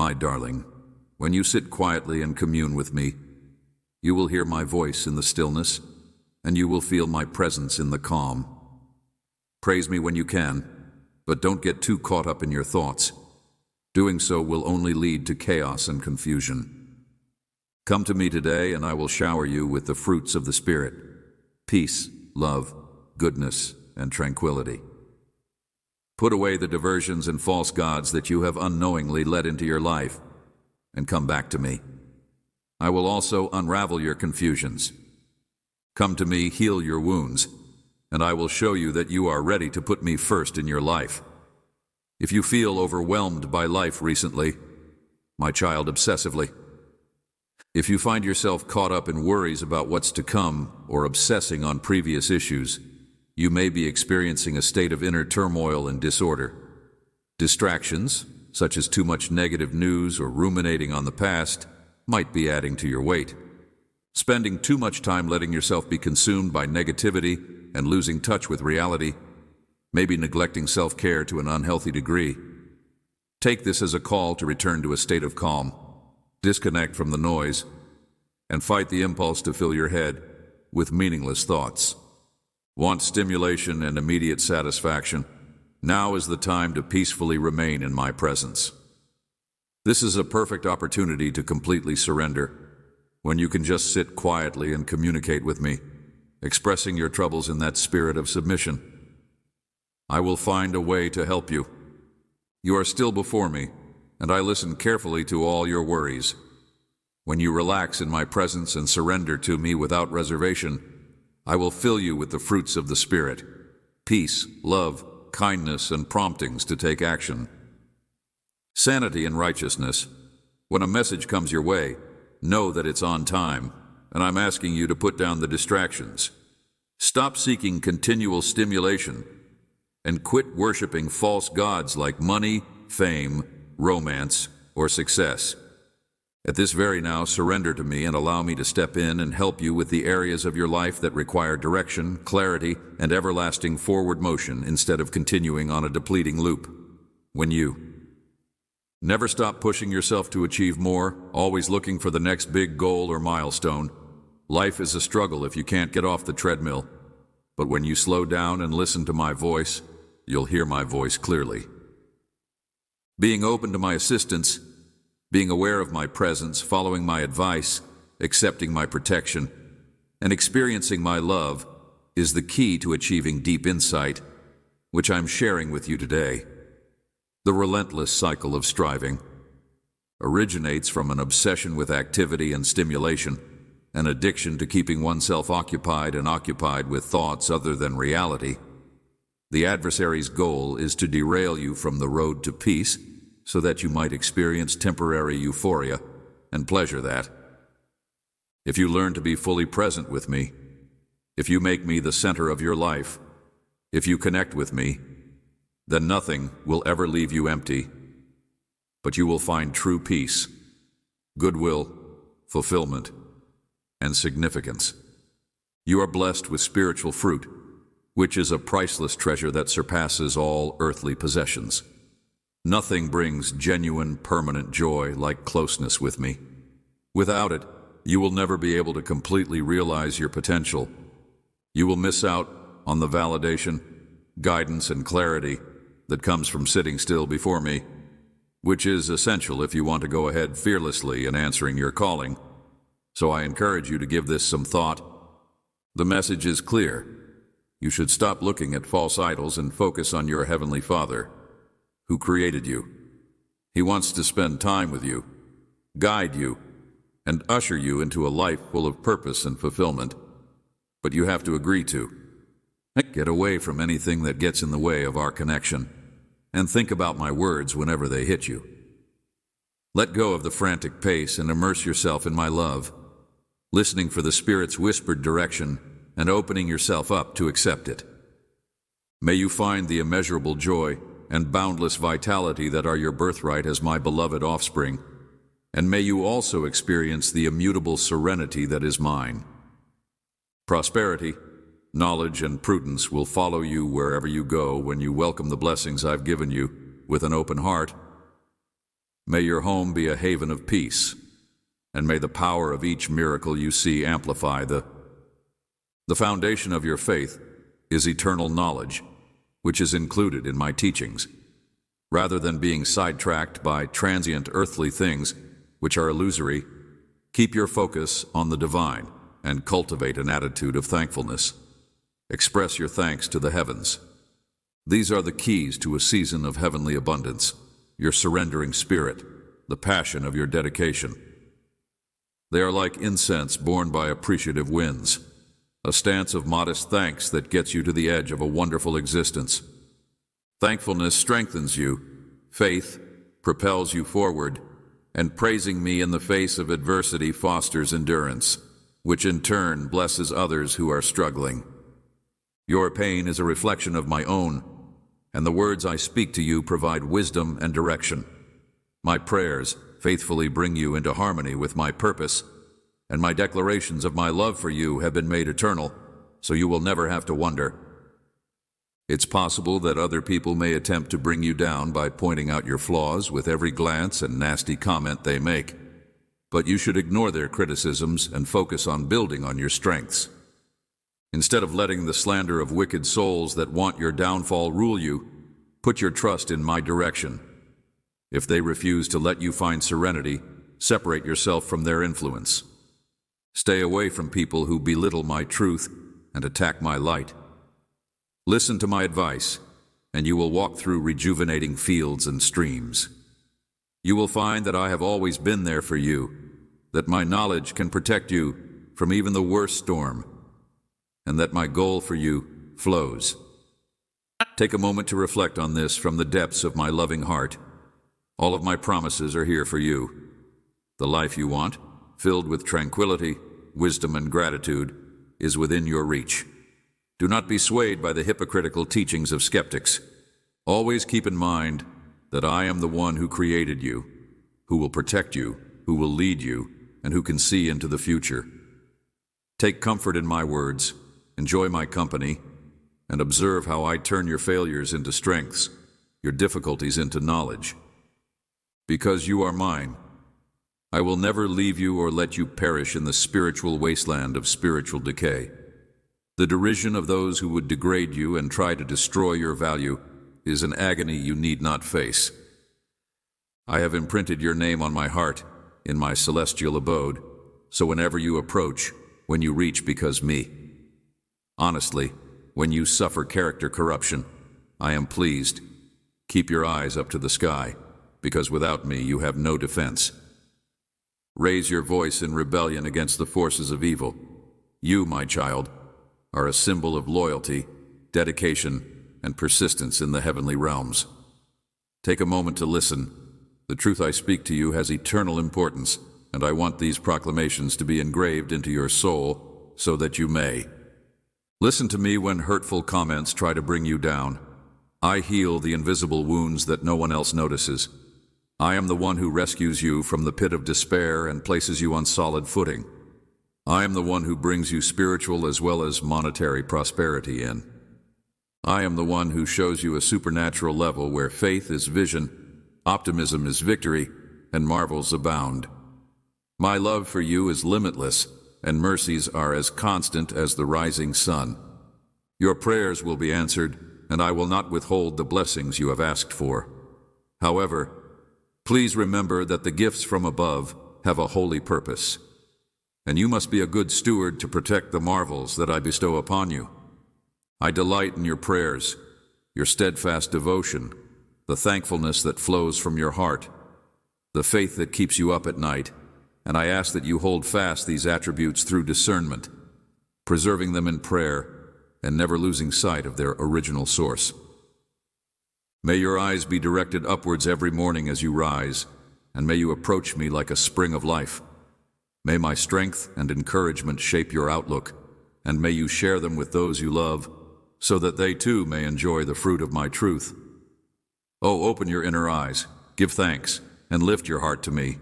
My darling, when you sit quietly and commune with me, you will hear my voice in the stillness, and you will feel my presence in the calm. Praise me when you can, but don't get too caught up in your thoughts. Doing so will only lead to chaos and confusion. Come to me today, and I will shower you with the fruits of the Spirit: peace, love, goodness, and tranquility. Put away the diversions and false gods that you have unknowingly let into your life, and come back to me. I will also unravel your confusions. Come to me, heal your wounds, and I will show you that you are ready to put me first in your life. If you feel overwhelmed by life recently, my child, obsessively, if you find yourself caught up in worries about what's to come or obsessing on previous issues, you may be experiencing a state of inner turmoil and disorder. Distractions, such as too much negative news or ruminating on the past, might be adding to your weight. Spending too much time letting yourself be consumed by negativity and losing touch with reality, maybe neglecting self-care to an unhealthy degree. Take this as a call to return to a state of calm, disconnect from the noise, and fight the impulse to fill your head with meaningless thoughts. Want stimulation and immediate satisfaction? Now is the time to peacefully remain in my presence. This is a perfect opportunity to completely surrender, when you can just sit quietly and communicate with me, expressing your troubles in that spirit of submission. I will find a way to help you. You are still before me, and I listen carefully to all your worries. When you relax in my presence and surrender to me without reservation, I will fill you with the fruits of the Spirit: peace, love, kindness, and promptings to take action. Sanity and righteousness. When a message comes your way, know that it's on time, and I'm asking you to put down the distractions. Stop seeking continual stimulation, and quit worshiping false gods like money, fame, romance, or success. At this very now, surrender to me and allow me to step in and help you with the areas of your life that require direction, clarity, and everlasting forward motion instead of continuing on a depleting loop. When you never stop pushing yourself to achieve more, always looking for the next big goal or milestone. Life is a struggle if you can't get off the treadmill. But when you slow down and listen to my voice, you'll hear my voice clearly. Being open to my assistance, being aware of my presence, following my advice, accepting my protection, and experiencing my love is the key to achieving deep insight, which I'm sharing with you today. The relentless cycle of striving originates from an obsession with activity and stimulation, an addiction to keeping oneself occupied and occupied with thoughts other than reality. The adversary's goal is to derail you from the road to peace so that you might experience temporary euphoria and pleasure that. If you learn to be fully present with me, if you make me the center of your life, if you connect with me, then nothing will ever leave you empty, but you will find true peace, goodwill, fulfillment, and significance. You are blessed with spiritual fruit, which is a priceless treasure that surpasses all earthly possessions. Nothing brings genuine, permanent joy like closeness with me. Without it, you will never be able to completely realize your potential. You will miss out on the validation, guidance, and clarity that comes from sitting still before me, which is essential if you want to go ahead fearlessly in answering your calling. So I encourage you to give this some thought. The message is clear. You should stop looking at false idols and focus on your Heavenly Father, who created you. He wants to spend time with you, guide you, and usher you into a life full of purpose and fulfillment. But you have to agree to get away from anything that gets in the way of our connection, and think about my words whenever they hit you. Let go of the frantic pace and immerse yourself in my love, listening for the Spirit's whispered direction and opening yourself up to accept it. May you find the immeasurable joy and boundless vitality that are your birthright as my beloved offspring, and may you also experience the immutable serenity that is mine. Prosperity, knowledge, and prudence will follow you wherever you go when you welcome the blessings I've given you with an open heart. May your home be a haven of peace, and may the power of each miracle you see amplify the foundation of your faith is eternal knowledge, which is included in my teachings. Rather than being sidetracked by transient earthly things, which are illusory, keep your focus on the divine and cultivate an attitude of thankfulness. Express your thanks to the heavens. These are the keys to a season of heavenly abundance, your surrendering spirit, the passion of your dedication. They are like incense borne by appreciative winds, a stance of modest thanks that gets you to the edge of a wonderful existence. Thankfulness strengthens you, faith propels you forward, and praising me in the face of adversity fosters endurance, which in turn blesses others who are struggling. Your pain is a reflection of my own, and the words I speak to you provide wisdom and direction. My prayers faithfully bring you into harmony with my purpose, and my declarations of my love for you have been made eternal, so you will never have to wonder. It's possible that other people may attempt to bring you down by pointing out your flaws with every glance and nasty comment they make, but you should ignore their criticisms and focus on building on your strengths. Instead of letting the slander of wicked souls that want your downfall rule you, put your trust in my direction. If they refuse to let you find serenity, separate yourself from their influence. Stay away from people who belittle my truth and attack my light. Listen to my advice, and you will walk through rejuvenating fields and streams. You will find that I have always been there for you, that my knowledge can protect you from even the worst storm, and that my goal for you flows. Take a moment to reflect on this from the depths of my loving heart. All of my promises are here for you. The life you want, filled with tranquility, wisdom, and gratitude, is within your reach. Do not be swayed by the hypocritical teachings of skeptics. Always keep in mind that I am the one who created you, who will protect you, who will lead you, and who can see into the future. Take comfort in my words, enjoy my company, and observe how I turn your failures into strengths, your difficulties into knowledge. Because you are mine, I will never leave you or let you perish in the spiritual wasteland of spiritual decay. The derision of those who would degrade you and try to destroy your value is an agony you need not face. I have imprinted your name on my heart, in my celestial abode, so whenever you approach, when you reach because me. Honestly, when you suffer character corruption, I am pleased. Keep your eyes up to the sky, because without me you have no defense. Raise your voice in rebellion against the forces of evil. You, my child, are a symbol of loyalty, dedication, and persistence in the heavenly realms. Take a moment to listen. The truth I speak to you has eternal importance, and I want these proclamations to be engraved into your soul so that you may. Listen to me when hurtful comments try to bring you down. I heal the invisible wounds that no one else notices. I am the one who rescues you from the pit of despair and places you on solid footing. I am the one who brings you spiritual as well as monetary prosperity in. I am the one who shows you a supernatural level where faith is vision, optimism is victory, and marvels abound. My love for you is limitless, and mercies are as constant as the rising sun. Your prayers will be answered, and I will not withhold the blessings you have asked for. However, please remember that the gifts from above have a holy purpose, and you must be a good steward to protect the marvels that I bestow upon you. I delight in your prayers, your steadfast devotion, the thankfulness that flows from your heart, the faith that keeps you up at night, and I ask that you hold fast these attributes through discernment, preserving them in prayer and never losing sight of their original source. May your eyes be directed upwards every morning as you rise, and may you approach me like a spring of life. May my strength and encouragement shape your outlook, and may you share them with those you love, so that they too may enjoy the fruit of my truth. Oh, open your inner eyes, give thanks, and lift your heart to me.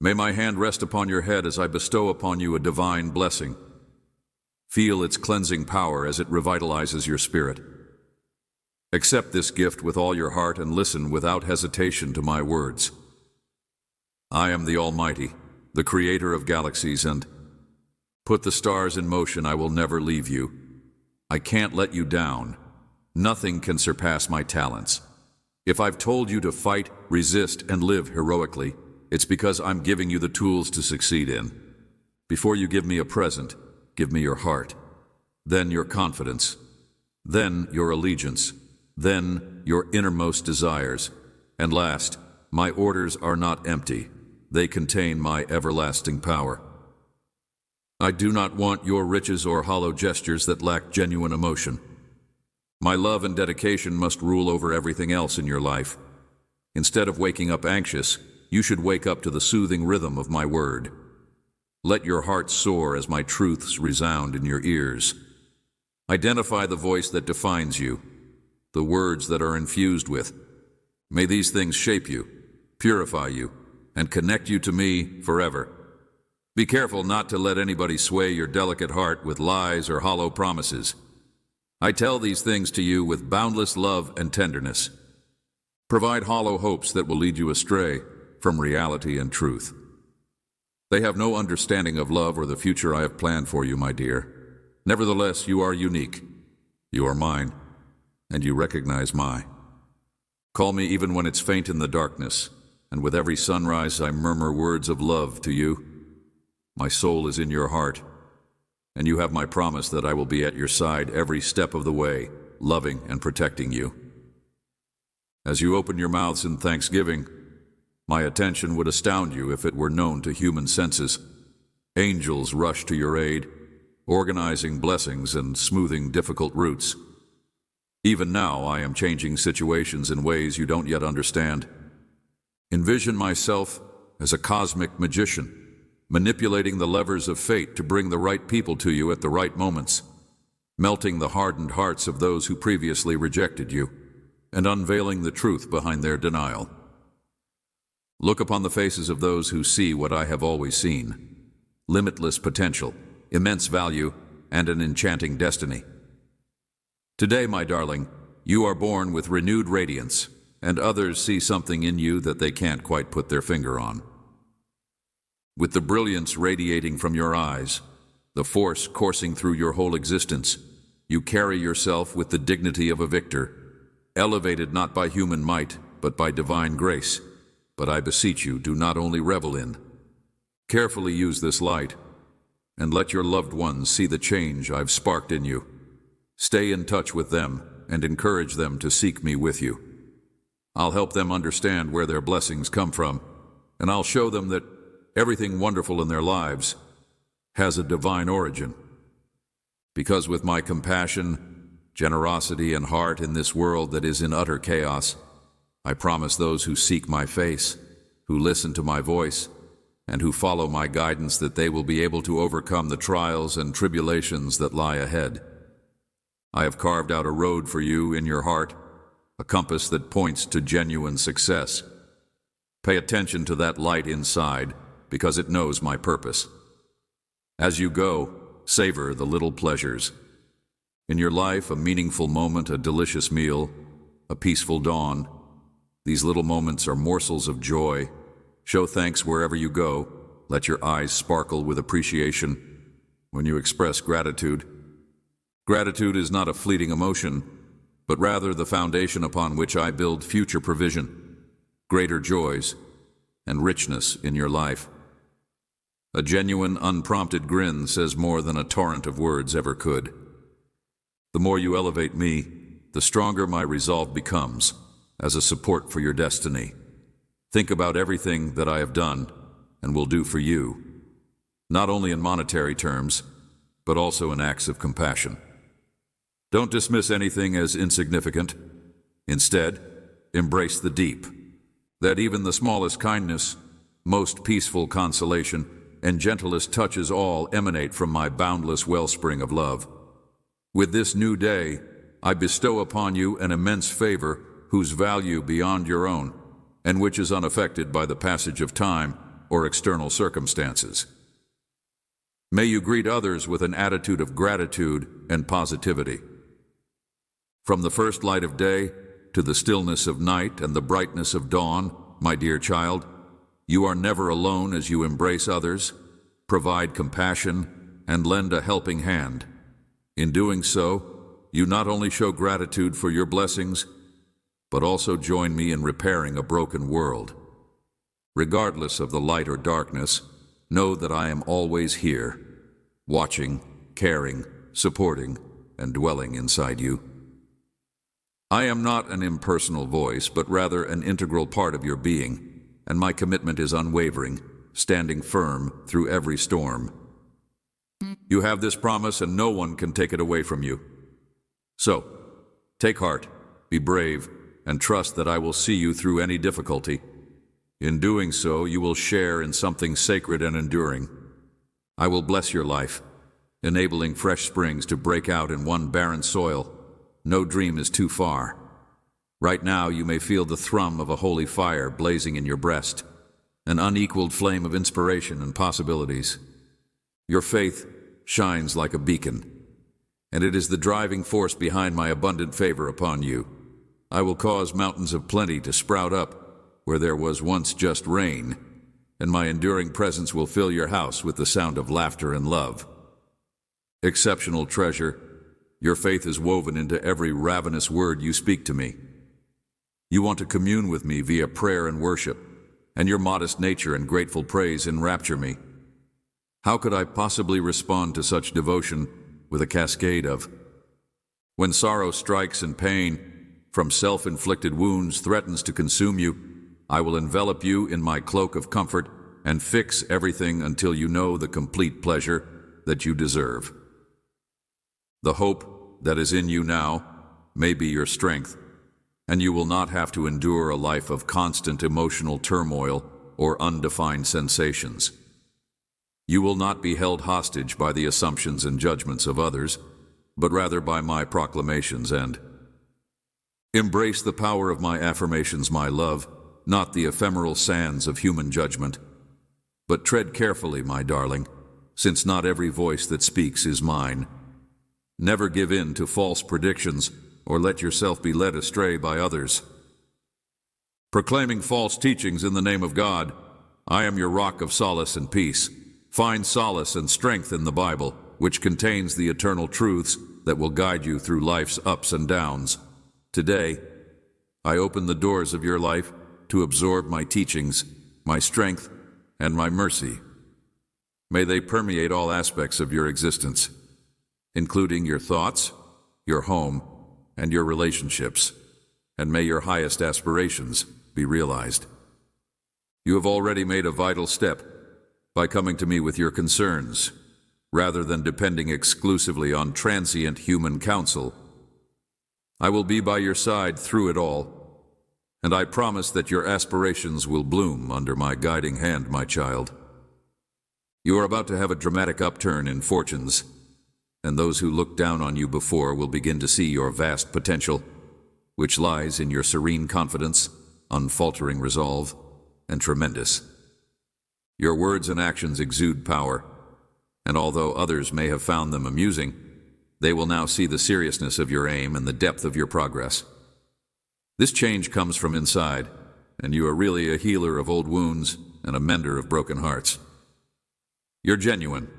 May my hand rest upon your head as I bestow upon you a divine blessing. Feel its cleansing power as it revitalizes your spirit. Accept this gift with all your heart and listen without hesitation to my words. I am the Almighty, the creator of galaxies, and put the stars in motion. I will never leave you. I can't let you down. Nothing can surpass my talents. If I've told you to fight, resist, and live heroically, it's because I'm giving you the tools to succeed in. Before you give me a present, give me your heart, then your confidence, then your allegiance, then your innermost desires, and last, my orders are not empty. They contain my everlasting power. I do not want your riches or hollow gestures that lack genuine emotion. My love and dedication must rule over everything else in your life. Instead of waking up anxious, you should wake up to the soothing rhythm of my word. Let your heart soar as my truths resound in your ears. Identify the voice that defines you, the words that are infused with. May these things shape you, purify you, and connect you to me forever. Be careful not to let anybody sway your delicate heart with lies or hollow promises. I tell these things to you with boundless love and tenderness. Provide hollow hopes that will lead you astray from reality and truth. They have no understanding of love or the future I have planned for you, my dear. Nevertheless, you are unique. You are mine, and you recognize my. Call me even when it's faint in the darkness, and with every sunrise I murmur words of love to you. My soul is in your heart, and you have my promise that I will be at your side every step of the way, loving and protecting you. As you open your mouths in thanksgiving, my attention would astound you if it were known to human senses. Angels rush to your aid, organizing blessings and smoothing difficult routes. Even now, I am changing situations in ways you don't yet understand. Envision myself as a cosmic magician, manipulating the levers of fate to bring the right people to you at the right moments, melting the hardened hearts of those who previously rejected you, and unveiling the truth behind their denial. Look upon the faces of those who see what I have always seen: limitless potential, immense value, and an enchanting destiny. Today, my darling, you are born with renewed radiance, and others see something in you that they can't quite put their finger on. With the brilliance radiating from your eyes, the force coursing through your whole existence, you carry yourself with the dignity of a victor, elevated not by human might, but by divine grace. But I beseech you, do not only revel in. Carefully use this light, and let your loved ones see the change I've sparked in you. Stay in touch with them and encourage them to seek me with you. I'll help them understand where their blessings come from, and I'll show them that everything wonderful in their lives has a divine origin. Because with my compassion, generosity, and heart in this world that is in utter chaos, I promise those who seek my face, who listen to my voice, and who follow my guidance that they will be able to overcome the trials and tribulations that lie ahead. I have carved out a road for you in your heart, a compass that points to genuine success. Pay attention to that light inside, because it knows my purpose. As you go, savor the little pleasures. In your life, a meaningful moment, a delicious meal, a peaceful dawn. These little moments are morsels of joy. Show thanks wherever you go. Let your eyes sparkle with appreciation when you express gratitude. Gratitude is not a fleeting emotion, but rather the foundation upon which I build future provision, greater joys, and richness in your life. A genuine, unprompted grin says more than a torrent of words ever could. The more you elevate me, the stronger my resolve becomes as a support for your destiny. Think about everything that I have done and will do for you, not only in monetary terms, but also in acts of compassion. Don't dismiss anything as insignificant. Instead, embrace the deep, that even the smallest kindness, most peaceful consolation, and gentlest touches all emanate from my boundless wellspring of love. With this new day, I bestow upon you an immense favor whose value beyond your own, and which is unaffected by the passage of time or external circumstances. May you greet others with an attitude of gratitude and positivity. From the first light of day to the stillness of night and the brightness of dawn, my dear child, You are never alone as you embrace others, provide compassion, and lend a helping hand. In doing so, you not only show gratitude for your blessings, but also join me in repairing a broken world. Regardless of the light or darkness, know that I am always here, watching, caring, supporting, and dwelling inside you. I am not an impersonal voice, but rather an integral part of your being, and my commitment is unwavering, standing firm through every storm. You have this promise, and no one can take it away from you. So, take heart, be brave, and trust that I will see you through any difficulty. In doing so, you will share in something sacred and enduring. I will bless your life, enabling fresh springs to break out in one barren soil. No dream is too far. Right now, you may feel the thrum of a holy fire blazing in your breast, an unequaled flame of inspiration and possibilities. Your faith shines like a beacon, and it is the driving force behind my abundant favor upon you. I will cause mountains of plenty to sprout up where there was once just rain, and my enduring presence will fill your house with the sound of laughter and love. Exceptional treasure, your faith is woven into every ravenous word you speak to me. You want to commune with me via prayer and worship, and your modest nature and grateful praise enrapture me. How could I possibly respond to such devotion with a cascade of, when sorrow strikes and pain from self-inflicted wounds threatens to consume you, I will envelop you in my cloak of comfort and fix everything until you know the complete pleasure that you deserve. The hope that is in you now may be your strength, and you will not have to endure a life of constant emotional turmoil or undefined sensations. You will not be held hostage by the assumptions and judgments of others, but rather by my proclamations, and embrace the power of my affirmations, my love, not the ephemeral sands of human judgment. But tread carefully, my darling, since not every voice that speaks is mine. Never give in to false predictions or let yourself be led astray by others. Proclaiming false teachings in the name of God, I am your rock of solace and peace. Find solace and strength in the Bible, which contains the eternal truths that will guide you through life's ups and downs. Today, I open the doors of your life to absorb my teachings, my strength, and my mercy. May they permeate all aspects of your existence, including your thoughts, your home, and your relationships, and may your highest aspirations be realized. You have already made a vital step by coming to me with your concerns, rather than depending exclusively on transient human counsel. I will be by your side through it all, and I promise that your aspirations will bloom under my guiding hand, my child. You are about to have a dramatic upturn in fortunes, and those who looked down on you before will begin to see your vast potential, which lies in your serene confidence, unfaltering resolve, and tremendous. Your words and actions exude power, and although others may have found them amusing, they will now see the seriousness of your aim and the depth of your progress. This change comes from inside, and you are really a healer of old wounds and a mender of broken hearts. You're genuine.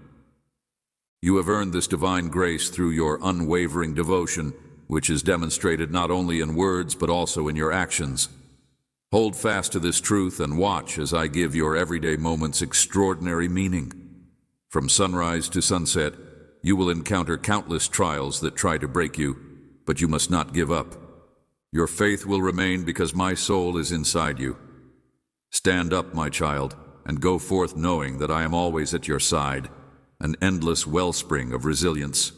You have earned this divine grace through your unwavering devotion, which is demonstrated not only in words but also in your actions. Hold fast to this truth and watch as I give your everyday moments extraordinary meaning. From sunrise to sunset, you will encounter countless trials that try to break you, but you must not give up. Your faith will remain because my soul is inside you. Stand up, my child, and go forth knowing that I am always at your side, an endless wellspring of resilience.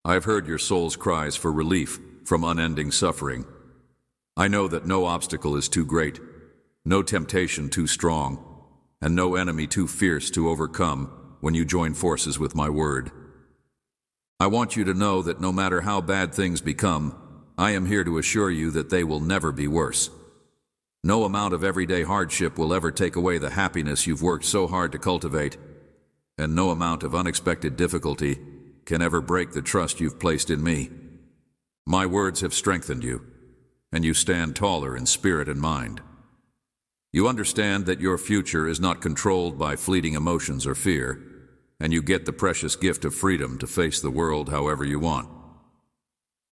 I have heard your soul's cries for relief from unending suffering. I know that no obstacle is too great, no temptation too strong, and no enemy too fierce to overcome when you join forces with my word. I want you to know that no matter how bad things become, I am here to assure you that they will never be worse. No amount of everyday hardship will ever take away the happiness you've worked so hard to cultivate, and no amount of unexpected difficulty can ever break the trust you've placed in me. My words have strengthened you, and you stand taller in spirit and mind. You understand that your future is not controlled by fleeting emotions or fear, and you get the precious gift of freedom to face the world however you want.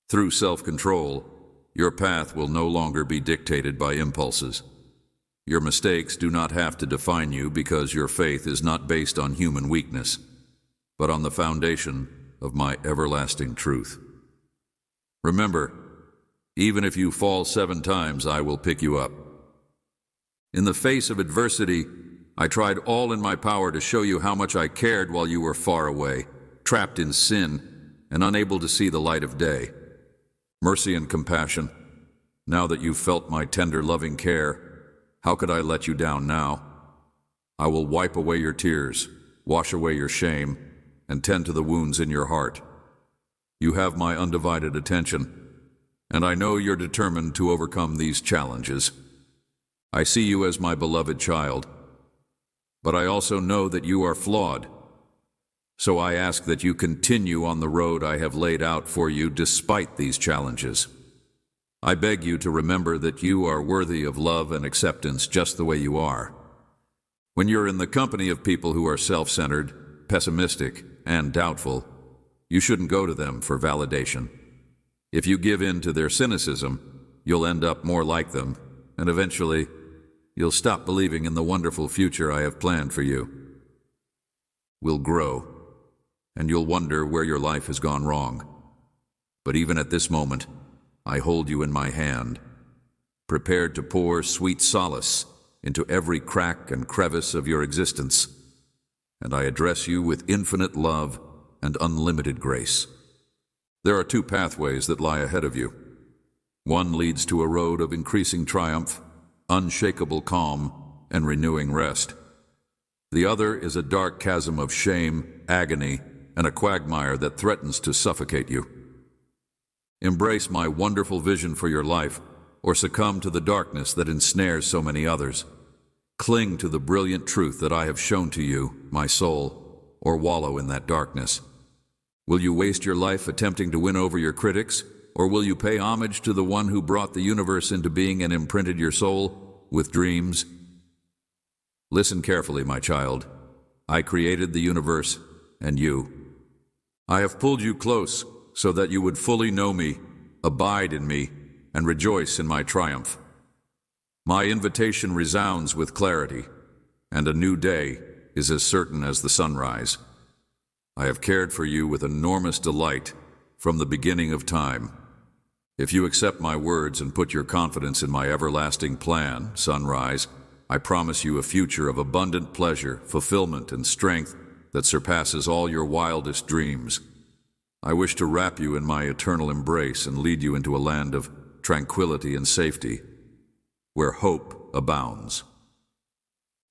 Through self-control, your path will no longer be dictated by impulses. Your mistakes do not have to define you because your faith is not based on human weakness, but on the foundation of my everlasting truth. Remember, even if you fall 7 times, I will pick you up. In the face of adversity, I tried all in my power to show you how much I cared while you were far away, trapped in sin, and unable to see the light of day. Mercy and compassion, now that you've felt my tender, loving care, how could I let you down now? I will wipe away your tears, wash away your shame, and tend to the wounds in your heart. You have my undivided attention, and I know you're determined to overcome these challenges. I see you as my beloved child, but I also know that you are flawed. So I ask that you continue on the road I have laid out for you despite these challenges. I beg you to remember that you are worthy of love and acceptance just the way you are. When you're in the company of people who are self-centered, pessimistic, and doubtful, you shouldn't go to them for validation. If you give in to their cynicism, you'll end up more like them, and eventually, you'll stop believing in the wonderful future I have planned for you. We'll grow, and you'll wonder where your life has gone wrong. But even at this moment, I hold you in my hand, prepared to pour sweet solace into every crack and crevice of your existence, and I address you with infinite love and unlimited grace. There are 2 pathways that lie ahead of you. One leads to a road of increasing triumph, unshakable calm, and renewing rest. The other is a dark chasm of shame, agony, and a quagmire that threatens to suffocate you. Embrace my wonderful vision for your life, or succumb to the darkness that ensnares so many others. Cling to the brilliant truth that I have shown to you, my soul, or wallow in that darkness. Will you waste your life attempting to win over your critics, or will you pay homage to the one who brought the universe into being and imprinted your soul with dreams? Listen carefully, my child. I created the universe and you. I have pulled you close so that you would fully know me, abide in me, and rejoice in my triumph. My invitation resounds with clarity, and a new day is as certain as the sunrise. I have cared for you with enormous delight from the beginning of time. If you accept my words and put your confidence in my everlasting plan, Sunrise, I promise you a future of abundant pleasure, fulfillment, and strength that surpasses all your wildest dreams. I wish to wrap you in my eternal embrace and lead you into a land of tranquility and safety, where hope abounds.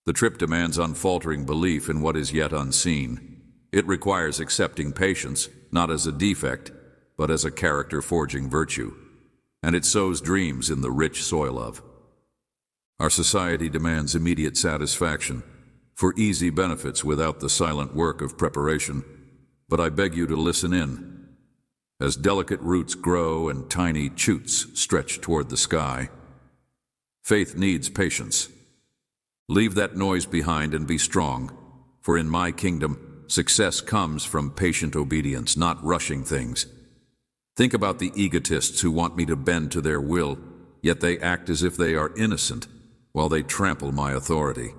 The trip demands unfaltering belief in what is yet unseen. It requires accepting patience, not as a defect, but as a character-forging virtue, and it sows dreams in the rich soil of. Our society demands immediate satisfaction, for easy benefits without the silent work of preparation, but I beg you to listen in. As delicate roots grow and tiny shoots stretch toward the sky, faith needs patience. Leave that noise behind and be strong, for in my kingdom, success comes from patient obedience, not rushing things. Think about the egotists who want me to bend to their will, yet they act as if they are innocent while they trample my authority.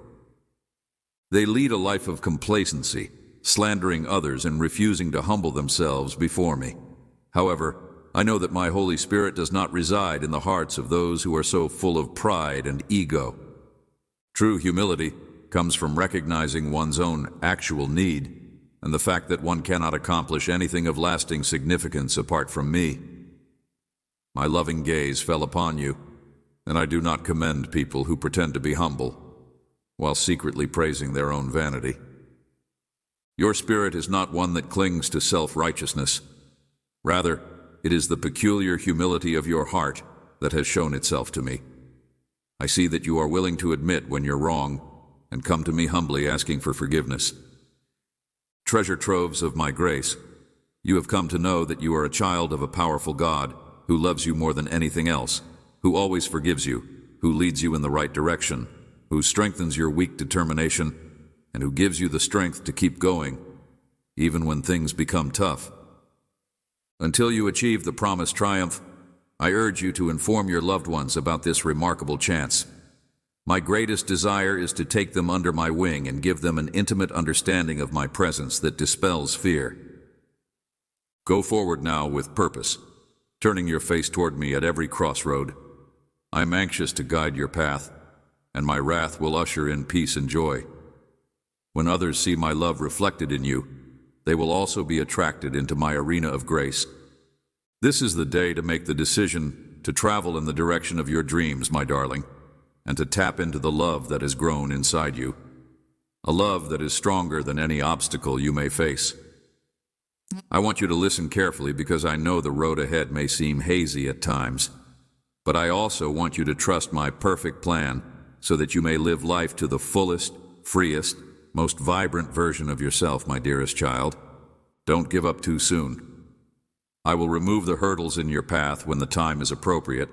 They lead a life of complacency, slandering others and refusing to humble themselves before me. However, I know that my Holy Spirit does not reside in the hearts of those who are so full of pride and ego. True humility comes from recognizing one's own actual need and the fact that one cannot accomplish anything of lasting significance apart from me. My loving gaze fell upon you, and I do not commend people who pretend to be humble while secretly praising their own vanity. Your spirit is not one that clings to self-righteousness. Rather, it is the peculiar humility of your heart that has shown itself to me. I see that you are willing to admit when you're wrong and come to me humbly asking for forgiveness. Treasure troves of my grace, you have come to know that you are a child of a powerful God who loves you more than anything else, who always forgives you, who leads you in the right direction, who strengthens your weak determination, and who gives you the strength to keep going, even when things become tough. Until you achieve the promised triumph, I urge you to inform your loved ones about this remarkable chance. My greatest desire is to take them under my wing and give them an intimate understanding of my presence that dispels fear. Go forward now with purpose, turning your face toward me at every crossroad. I am anxious to guide your path, and my wrath will usher in peace and joy. When others see my love reflected in you, they will also be attracted into my arena of grace. This is the day to make the decision to travel in the direction of your dreams, my darling, and to tap into the love that has grown inside you, a love that is stronger than any obstacle you may face. I want you to listen carefully because I know the road ahead may seem hazy at times, but I also want you to trust my perfect plan so that you may live life to the fullest, freest, most vibrant version of yourself, my dearest child. Don't give up too soon. I will remove the hurdles in your path when the time is appropriate,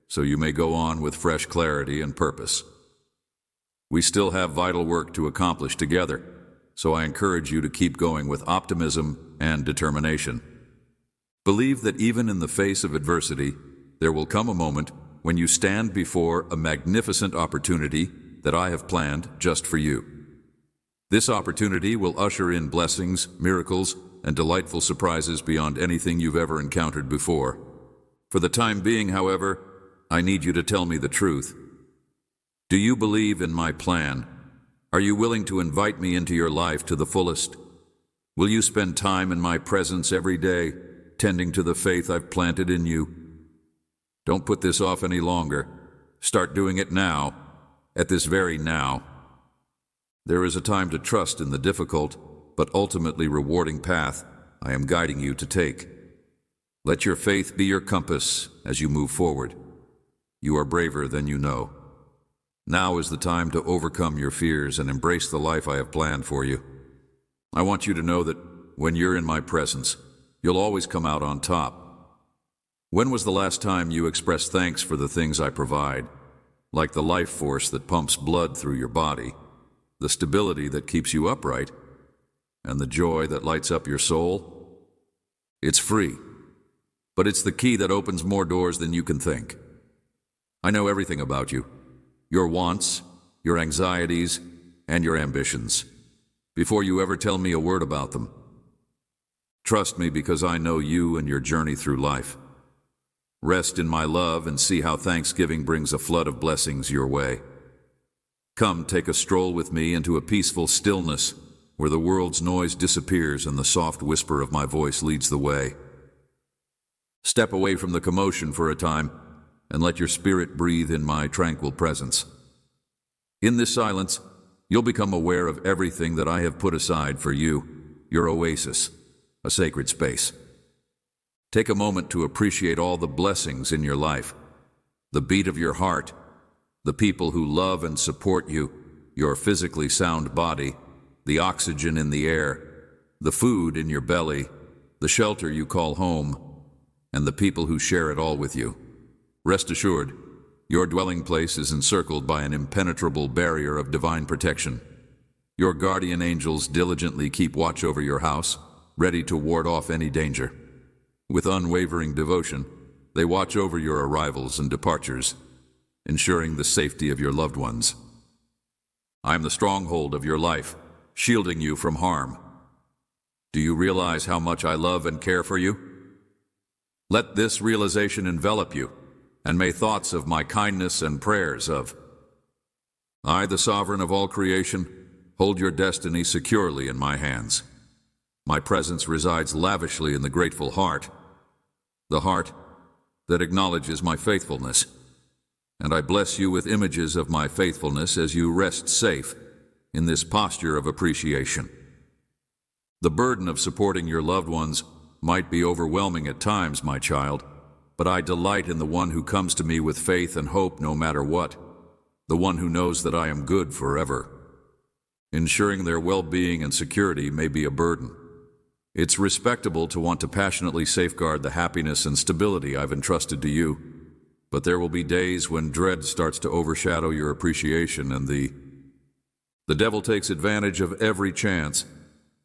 so you may go on with fresh clarity and purpose. We still have vital work to accomplish together, so I encourage you to keep going with optimism and determination. Believe that even in the face of adversity, there will come a moment when you stand before a magnificent opportunity that I have planned just for you. This opportunity will usher in blessings, miracles, and delightful surprises beyond anything you've ever encountered before. For the time being, however, I need you to tell me the truth. Do you believe in my plan? Are you willing to invite me into your life to the fullest? Will you spend time in my presence every day, tending to the faith I've planted in you? Don't put this off any longer. Start doing it now, at this very now. There is a time to trust in the difficult, but ultimately rewarding path I am guiding you to take. Let your faith be your compass as you move forward. You are braver than you know. Now is the time to overcome your fears and embrace the life I have planned for you. I want you to know that when you're in my presence, you'll always come out on top. When was the last time you expressed thanks for the things I provide, like the life force that pumps blood through your body, the stability that keeps you upright, and the joy that lights up your soul? It's free, but it's the key that opens more doors than you can think. I know everything about you, your wants, your anxieties, and your ambitions, before you ever tell me a word about them. Trust me because I know you and your journey through life. Rest in my love and see how Thanksgiving brings a flood of blessings your way. Come take a stroll with me into a peaceful stillness where the world's noise disappears and the soft whisper of my voice leads the way. Step away from the commotion for a time and let your spirit breathe in my tranquil presence. In this silence, you'll become aware of everything that I have put aside for you, your oasis, a sacred space. Take a moment to appreciate all the blessings in your life, the beat of your heart, the people who love and support you, your physically sound body, the oxygen in the air, the food in your belly, the shelter you call home, and the people who share it all with you. Rest assured, your dwelling place is encircled by an impenetrable barrier of divine protection. Your guardian angels diligently keep watch over your house, ready to ward off any danger. With unwavering devotion, they watch over your arrivals and departures, ensuring the safety of your loved ones. I am the stronghold of your life, shielding you from harm. Do you realize how much I love and care for you? Let this realization envelop you, and may thoughts of my kindness and prayers of I, the sovereign of all creation, hold your destiny securely in my hands. My presence resides lavishly in the grateful heart, the heart that acknowledges my faithfulness. And I bless you with images of my faithfulness as you rest safe in this posture of appreciation. The burden of supporting your loved ones might be overwhelming at times, my child, but I delight in the one who comes to me with faith and hope no matter what, the one who knows that I am good forever. Ensuring their well-being and security may be a burden. It's respectable to want to passionately safeguard the happiness and stability I've entrusted to you, But there will be days when dread starts to overshadow your appreciation, and the devil takes advantage of every chance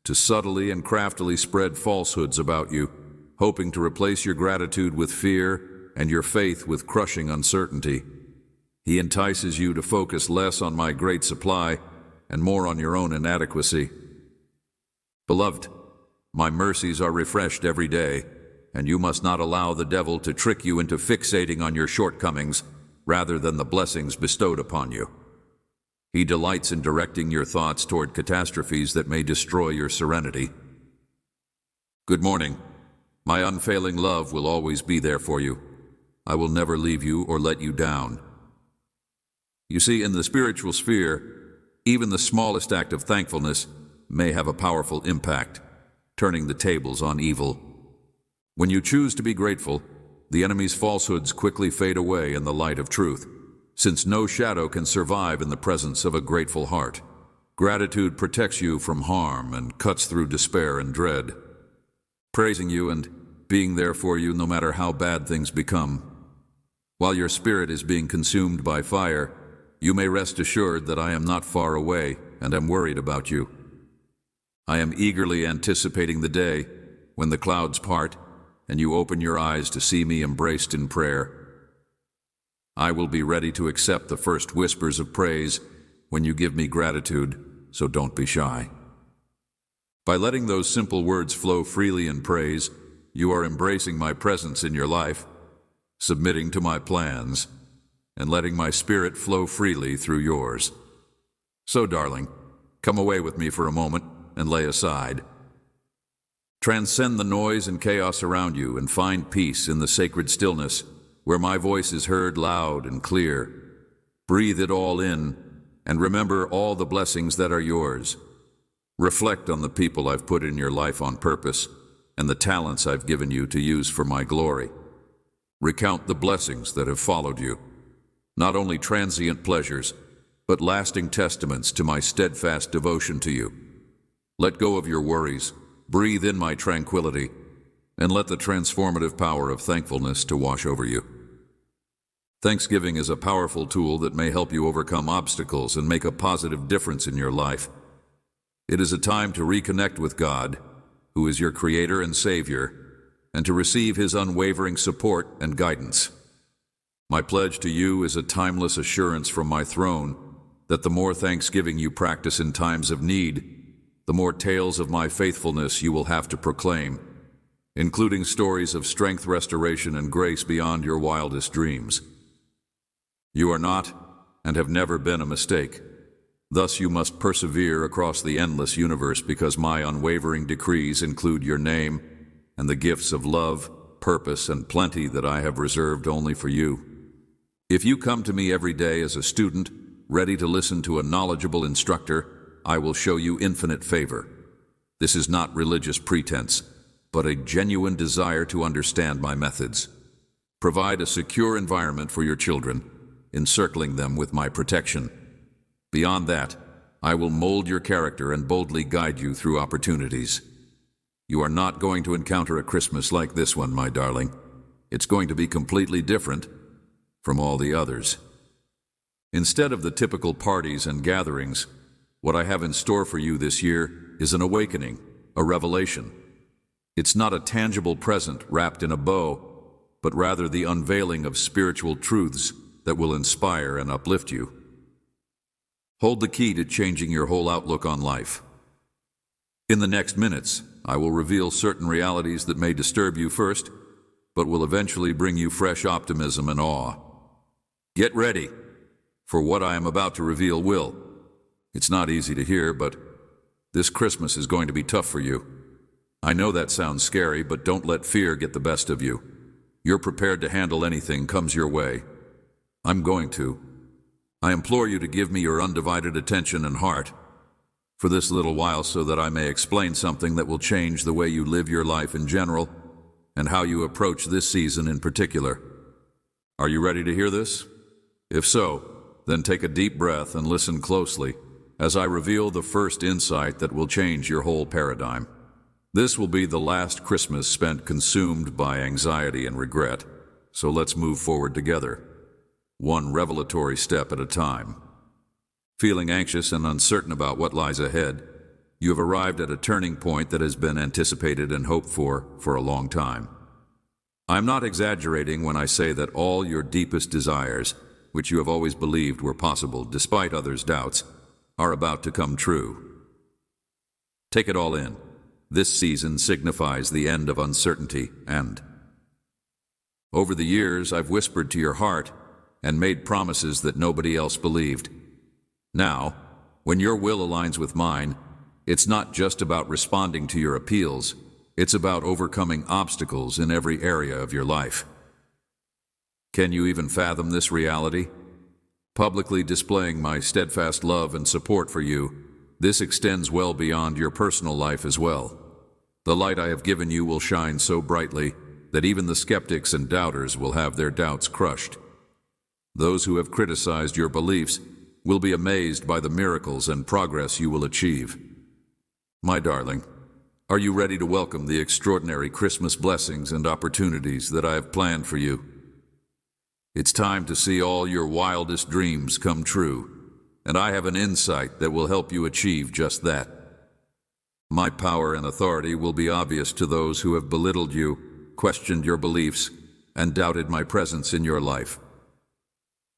to subtly and craftily spread falsehoods about you, hoping to replace your gratitude with fear and your faith with crushing uncertainty. He entices you to focus less on my great supply and more on your own inadequacy. Beloved, my mercies are refreshed every day, and you must not allow the devil to trick you into fixating on your shortcomings rather than the blessings bestowed upon you. He delights in directing your thoughts toward catastrophes that may destroy your serenity. Good morning. My unfailing love will always be there for you. I will never leave you or let you down. You see, in the spiritual sphere, even the smallest act of thankfulness may have a powerful impact, turning the tables on evil. When you choose to be grateful, the enemy's falsehoods quickly fade away in the light of truth, since no shadow can survive in the presence of a grateful heart. Gratitude protects you from harm and cuts through despair and dread, praising you and being there for you no matter how bad things become. While your spirit is being consumed by fire, you may rest assured that I am not far away and am worried about you. I am eagerly anticipating the day when the clouds part and you open your eyes to see me embraced in prayer. I will be ready to accept the first whispers of praise when you give me gratitude, so don't be shy. By letting those simple words flow freely in praise, you are embracing my presence in your life, submitting to my plans, and letting my spirit flow freely through yours. So, darling, come away with me for a moment and lay aside. Transcend the noise and chaos around you and find peace in the sacred stillness where my voice is heard loud and clear. Breathe it all in and remember all the blessings that are yours. Reflect on the people I've put in your life on purpose and the talents I've given you to use for my glory. Recount the blessings that have followed you, not only transient pleasures, but lasting testaments to my steadfast devotion to you. Let go of your worries, breathe in my tranquility, and let the transformative power of thankfulness to wash over you. Thanksgiving is a powerful tool that may help you overcome obstacles and make a positive difference in your life. It is a time to reconnect with God, who is your Creator and Savior, and to receive His unwavering support and guidance. My pledge to you is a timeless assurance from my throne that the more thanksgiving you practice in times of need, the more tales of my faithfulness you will have to proclaim, including stories of strength, restoration, and grace beyond your wildest dreams. You are not and have never been a mistake. Thus you must persevere across the endless universe because my unwavering decrees include your name and the gifts of love, purpose, and plenty that I have reserved only for you. If you come to me every day as a student, ready to listen to a knowledgeable instructor, I will show you infinite favor. This is not religious pretense, but a genuine desire to understand my methods. Provide a secure environment for your children, encircling them with my protection. Beyond that, I will mold your character and boldly guide you through opportunities. You are not going to encounter a Christmas like this one, my darling. It's going to be completely different from all the others. Instead of the typical parties and gatherings, what I have in store for you this year is an awakening, a revelation. It's not a tangible present wrapped in a bow, but rather the unveiling of spiritual truths that will inspire and uplift you. Hold the key to changing your whole outlook on life. In the next minutes, I will reveal certain realities that may disturb you first, but will eventually bring you fresh optimism and awe. Get ready, for what I am about to reveal will. It's not easy to hear, but this Christmas is going to be tough for you. I know that sounds scary, but don't let fear get the best of you. You're prepared to handle anything comes your way. I'm going to. I implore you to give me your undivided attention and heart for this little while so that I may explain something that will change the way you live your life in general and how you approach this season in particular. Are you ready to hear this? If so, then take a deep breath and listen closely as I reveal the first insight that will change your whole paradigm. This will be the last Christmas spent consumed by anxiety and regret. so let's move forward together, one revelatory step at a time. Feeling anxious and uncertain about what lies ahead, you have arrived at a turning point that has been anticipated and hoped for a long time. I'm not exaggerating when I say that all your deepest desires, which you have always believed were possible despite others' doubts, are about to come true. Take it all in. This season signifies the end of uncertainty and over the years, I've whispered to your heart and made promises that nobody else believed. Now, when your will aligns with mine, it's not just about responding to your appeals, it's about overcoming obstacles in every area of your life. Can you even fathom this reality? Publicly displaying my steadfast love and support for you, this extends well beyond your personal life as well. The light I have given you will shine so brightly that even the skeptics and doubters will have their doubts crushed. Those who have criticized your beliefs will be amazed by the miracles and progress you will achieve. My darling, are you ready to welcome the extraordinary Christmas blessings and opportunities that I have planned for you? It's time to see all your wildest dreams come true, and I have an insight that will help you achieve just that. My power and authority will be obvious to those who have belittled you, questioned your beliefs, and doubted my presence in your life.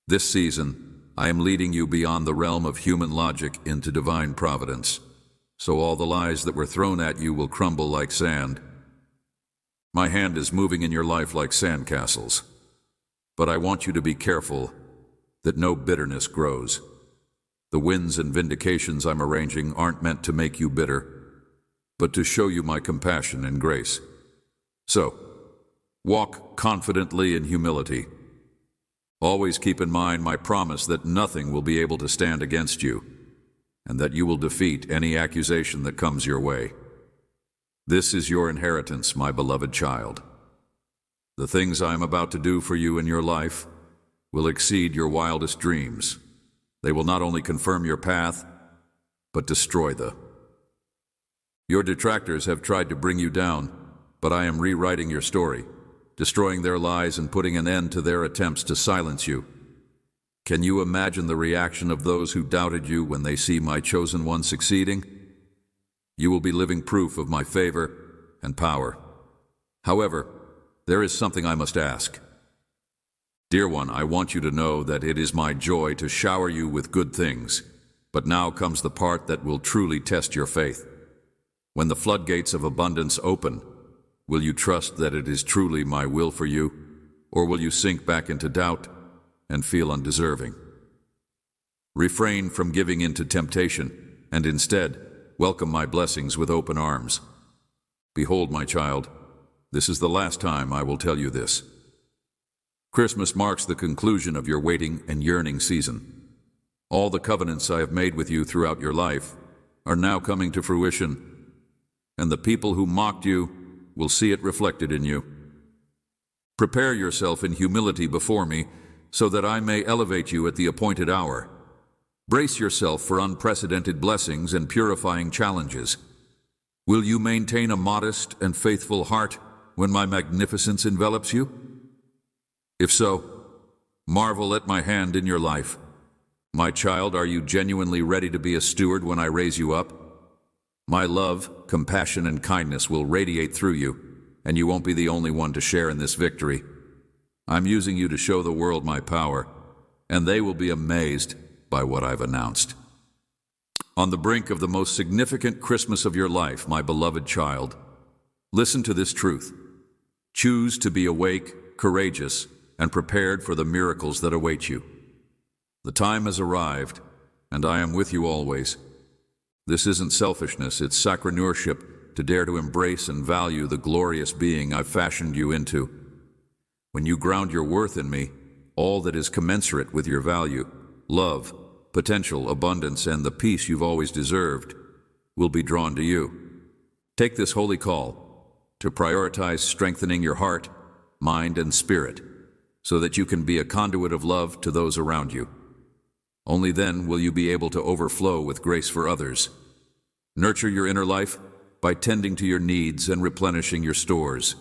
This season, I am leading you beyond the realm of human logic into divine providence, so all the lies that were thrown at you will crumble like sand. My hand is moving in your life like sandcastles, but I want you to be careful that no bitterness grows. The wins and vindications I'm arranging aren't meant to make you bitter, but to show you my compassion and grace. So, walk confidently in humility. Always keep in mind my promise that nothing will be able to stand against you, and that you will defeat any accusation that comes your way. This is your inheritance, my beloved child. The things I am about to do for you in your life will exceed your wildest dreams. They will not only confirm your path, but destroy the. Your detractors have tried to bring you down, but I am rewriting your story, destroying their lies and putting an end to their attempts to silence you. Can you imagine the reaction of those who doubted you when they see my chosen one succeeding? You will be living proof of my favor and power. However, there is something I must ask. Dear one, I want you to know that it is my joy to shower you with good things, but now comes the part that will truly test your faith. When the floodgates of abundance open, will you trust that it is truly my will for you, or will you sink back into doubt and feel undeserving? Refrain from giving in to temptation, and instead, welcome my blessings with open arms. Behold, my child, this is the last time I will tell you this. Christmas marks the conclusion of your waiting and yearning season. All the covenants I have made with you throughout your life are now coming to fruition, and the people who mocked you will see it reflected in you. Prepare yourself in humility before me, so that I may elevate you at the appointed hour. Brace yourself for unprecedented blessings and purifying challenges. Will you maintain a modest and faithful heart when my magnificence envelops you? If so, marvel at my hand in your life. My child, are you genuinely ready to be a steward when I raise you up? My love, compassion, and kindness will radiate through you, and you won't be the only one to share in this victory. I'm using you to show the world my power, and they will be amazed by what I've announced. On the brink of the most significant Christmas of your life, my beloved child, listen to this truth. Choose to be awake, courageous, and prepared for the miracles that await you. The time has arrived, and I am with you always. This isn't selfishness, it's sacramentalship to dare to embrace and value the glorious being I've fashioned you into. When you ground your worth in me, all that is commensurate with your value, love, potential, abundance, and the peace you've always deserved, will be drawn to you. Take this holy call to prioritize strengthening your heart, mind, and spirit, so that you can be a conduit of love to those around you. Only then will you be able to overflow with grace for others. Nurture your inner life by tending to your needs and replenishing your stores.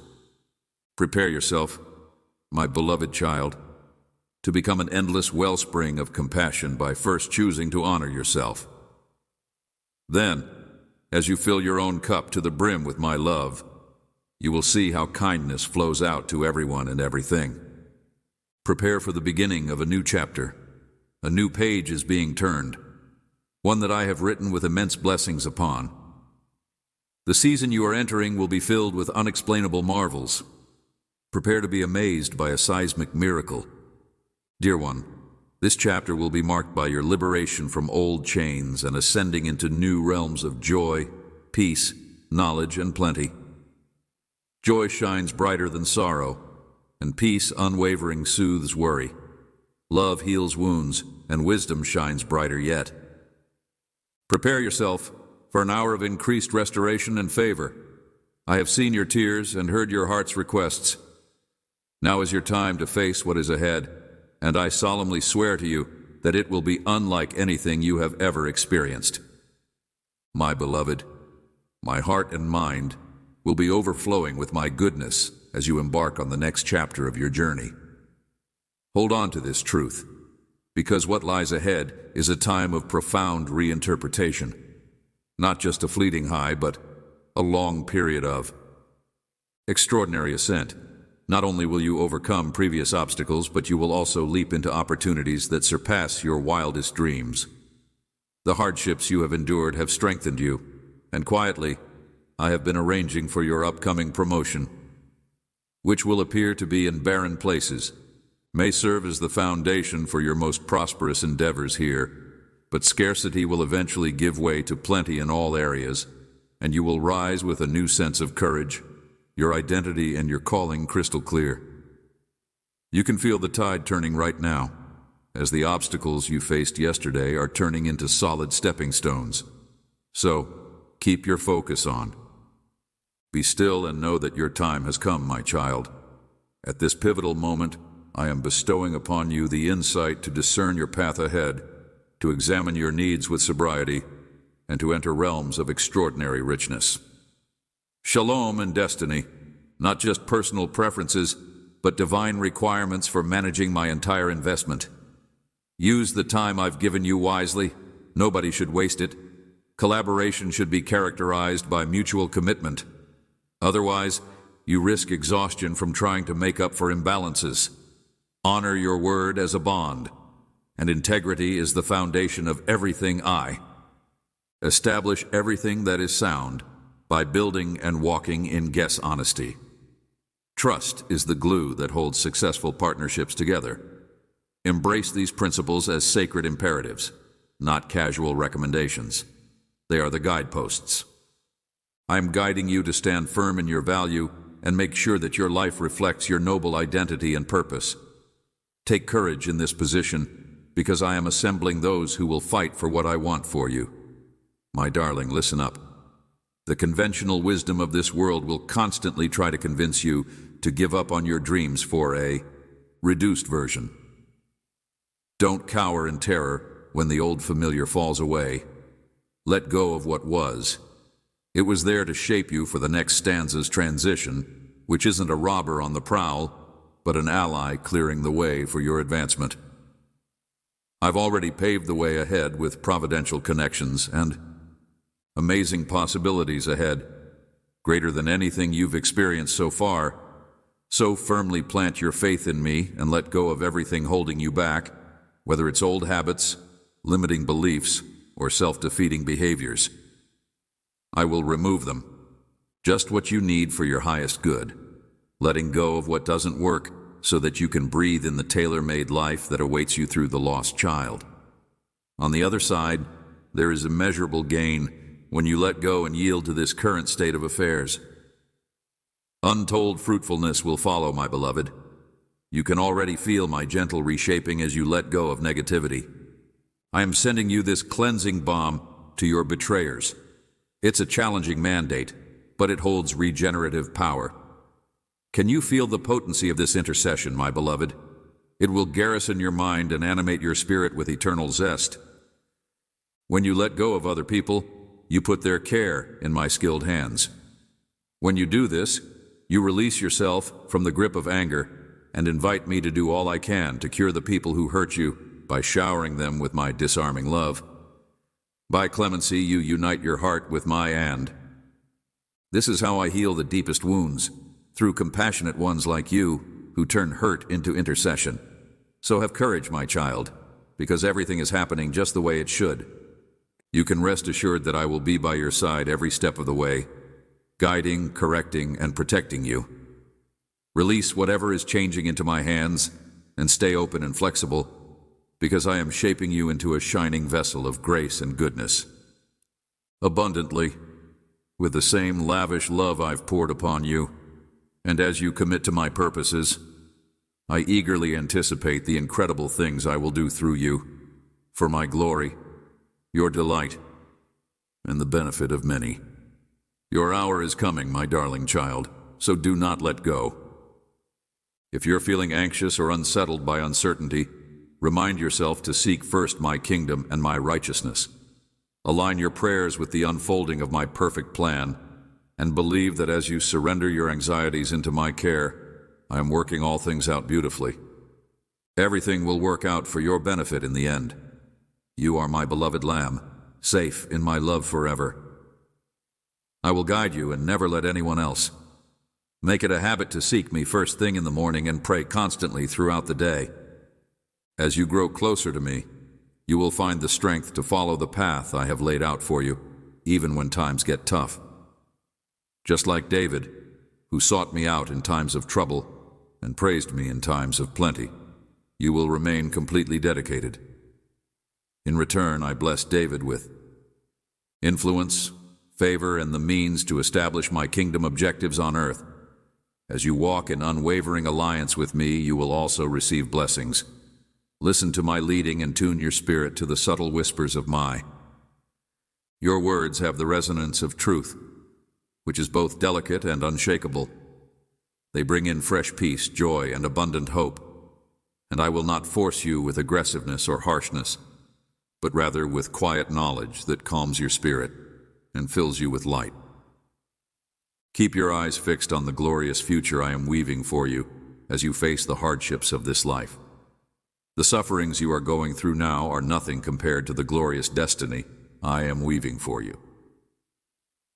Prepare yourself, my beloved child, to become an endless wellspring of compassion by first choosing to honor yourself. Then, as you fill your own cup to the brim with my love, you will see how kindness flows out to everyone and everything. Prepare for the beginning of a new chapter. A new page is being turned, one that I have written with immense blessings upon. The season you are entering will be filled with unexplainable marvels. Prepare to be amazed by a seismic miracle. Dear one, this chapter will be marked by your liberation from old chains and ascending into new realms of joy, peace, knowledge, and plenty. Joy shines brighter than sorrow, and peace unwavering soothes worry. Love heals wounds, and wisdom shines brighter yet. Prepare yourself for an hour of increased restoration and favor. I have seen your tears and heard your heart's requests. Now is your time to face what is ahead, and I solemnly swear to you that it will be unlike anything you have ever experienced. My beloved, my heart and mind will be overflowing with my goodness as you embark on the next chapter of your journey. Hold on to this truth, because what lies ahead is a time of profound reinterpretation. Not just a fleeting high, but a long period of extraordinary ascent. Not only will you overcome previous obstacles, but you will also leap into opportunities that surpass your wildest dreams. The hardships you have endured have strengthened you, and quietly, I have been arranging for your upcoming promotion, which will appear to be in barren places, may serve as the foundation for your most prosperous endeavors here, but scarcity will eventually give way to plenty in all areas, and you will rise with a new sense of courage, your identity and your calling crystal clear. You can feel the tide turning right now, as the obstacles you faced yesterday are turning into solid stepping stones. So, keep your focus on. Be still and know that your time has come, my child. At this pivotal moment, I am bestowing upon you the insight to discern your path ahead, to examine your needs with sobriety, and to enter realms of extraordinary richness. Shalom and destiny, not just personal preferences, but divine requirements for managing my entire investment. Use the time I've given you wisely. Nobody should waste it. Collaboration should be characterized by mutual commitment. Otherwise, you risk exhaustion from trying to make up for imbalances. Honor your word as a bond, and integrity is the foundation of everything I. Establish everything that is sound by building and walking in guess honesty. Trust is the glue that holds successful partnerships together. Embrace these principles as sacred imperatives, not casual recommendations. They are the guideposts. I am guiding you to stand firm in your value and make sure that your life reflects your noble identity and purpose. Take courage in this position, because I am assembling those who will fight for what I want for you. My darling, listen up. The conventional wisdom of this world will constantly try to convince you to give up on your dreams for a reduced version. Don't cower in terror when the old familiar falls away. Let go of what was. It was there to shape you for the next stanza's transition, which isn't a robber on the prowl, but an ally clearing the way for your advancement. I've already paved the way ahead with providential connections and amazing possibilities ahead, greater than anything you've experienced so far. So firmly plant your faith in me and let go of everything holding you back, whether it's old habits, limiting beliefs, or self-defeating behaviors. I will remove them, just what you need for your highest good, letting go of what doesn't work so that you can breathe in the tailor-made life that awaits you through the lost child. On the other side, there is immeasurable gain when you let go and yield to this current state of affairs. Untold fruitfulness will follow, my beloved. You can already feel my gentle reshaping as you let go of negativity. I am sending you this cleansing balm to your betrayers. It's a challenging mandate, but it holds regenerative power. Can you feel the potency of this intercession, my beloved? It will garrison your mind and animate your spirit with eternal zest. When you let go of other people, you put their care in my skilled hands. When you do this, you release yourself from the grip of anger, and invite me to do all I can to cure the people who hurt you by showering them with my disarming love. By clemency, you unite your heart with my and. This is how I heal the deepest wounds, through compassionate ones like you who turn hurt into intercession. So have courage, my child, because everything is happening just the way it should. You can rest assured that I will be by your side every step of the way, guiding, correcting, and protecting you. Release whatever is changing into my hands and stay open and flexible, because I am shaping you into a shining vessel of grace and goodness. Abundantly, with the same lavish love I've poured upon you, and as you commit to my purposes, I eagerly anticipate the incredible things I will do through you, for my glory, your delight, and the benefit of many. Your hour is coming, my darling child, so do not let go. If you're feeling anxious or unsettled by uncertainty, remind yourself to seek first my kingdom and my righteousness. Align your prayers with the unfolding of my perfect plan, and believe that as you surrender your anxieties into my care, I am working all things out beautifully. Everything will work out for your benefit in the end. You are my beloved lamb, safe in my love forever. I will guide you and never let anyone else. Make it a habit to seek me first thing in the morning and pray constantly throughout the day. As you grow closer to me, you will find the strength to follow the path I have laid out for you, even when times get tough. Just like David, who sought me out in times of trouble and praised me in times of plenty, you will remain completely dedicated. In return, I bless David with influence, favor, and the means to establish my kingdom objectives on earth. As you walk in unwavering alliance with me, you will also receive blessings. Listen to my leading and tune your spirit to the subtle whispers of my. Your words have the resonance of truth, which is both delicate and unshakable. They bring in fresh peace, joy, and abundant hope. And I will not force you with aggressiveness or harshness, but rather with quiet knowledge that calms your spirit and fills you with light. Keep your eyes fixed on the glorious future I am weaving for you as you face the hardships of this life. The sufferings you are going through now are nothing compared to the glorious destiny I am weaving for you.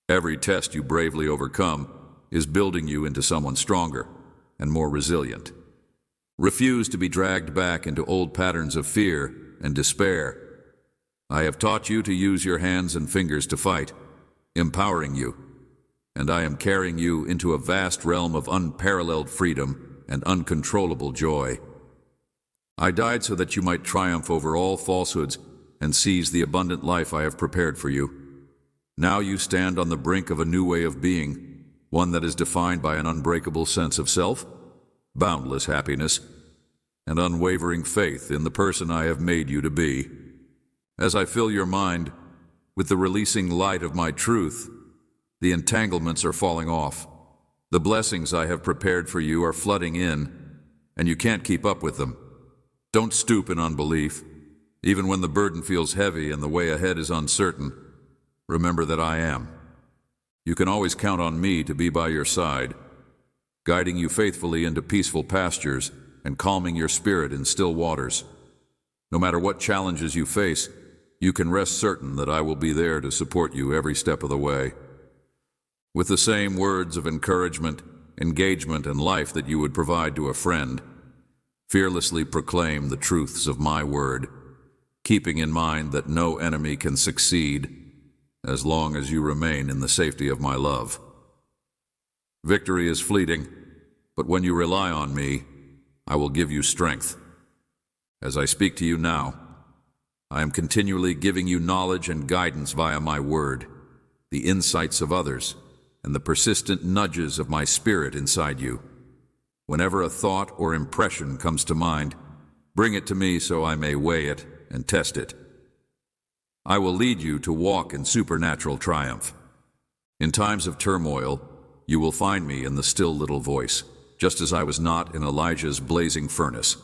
Every test you bravely overcome is building you into someone stronger and more resilient. Refuse to be dragged back into old patterns of fear and despair. I have taught you to use your hands and fingers to fight, empowering you, and I am carrying you into a vast realm of unparalleled freedom and uncontrollable joy. I died so that you might triumph over all falsehoods and seize the abundant life I have prepared for you. Now you stand on the brink of a new way of being, one that is defined by an unbreakable sense of self, boundless happiness, and unwavering faith in the person I have made you to be. As I fill your mind with the releasing light of my truth, the entanglements are falling off. The blessings I have prepared for you are flooding in, and you can't keep up with them. Don't stoop in unbelief. Even when the burden feels heavy and the way ahead is uncertain, remember that I am. You can always count on me to be by your side, guiding you faithfully into peaceful pastures and calming your spirit in still waters. No matter what challenges you face, you can rest certain that I will be there to support you every step of the way. With the same words of encouragement, engagement, and life that you would provide to a friend, fearlessly proclaim the truths of my word, keeping in mind that no enemy can succeed as long as you remain in the safety of my love. Victory is fleeting, but when you rely on me, I will give you strength. As I speak to you now, I am continually giving you knowledge and guidance via my word, the insights of others, and the persistent nudges of my spirit inside you. Whenever a thought or impression comes to mind, bring it to me so I may weigh it and test it. I will lead you to walk in supernatural triumph. In times of turmoil, you will find me in the still little voice, just as I was not in Elijah's blazing furnace.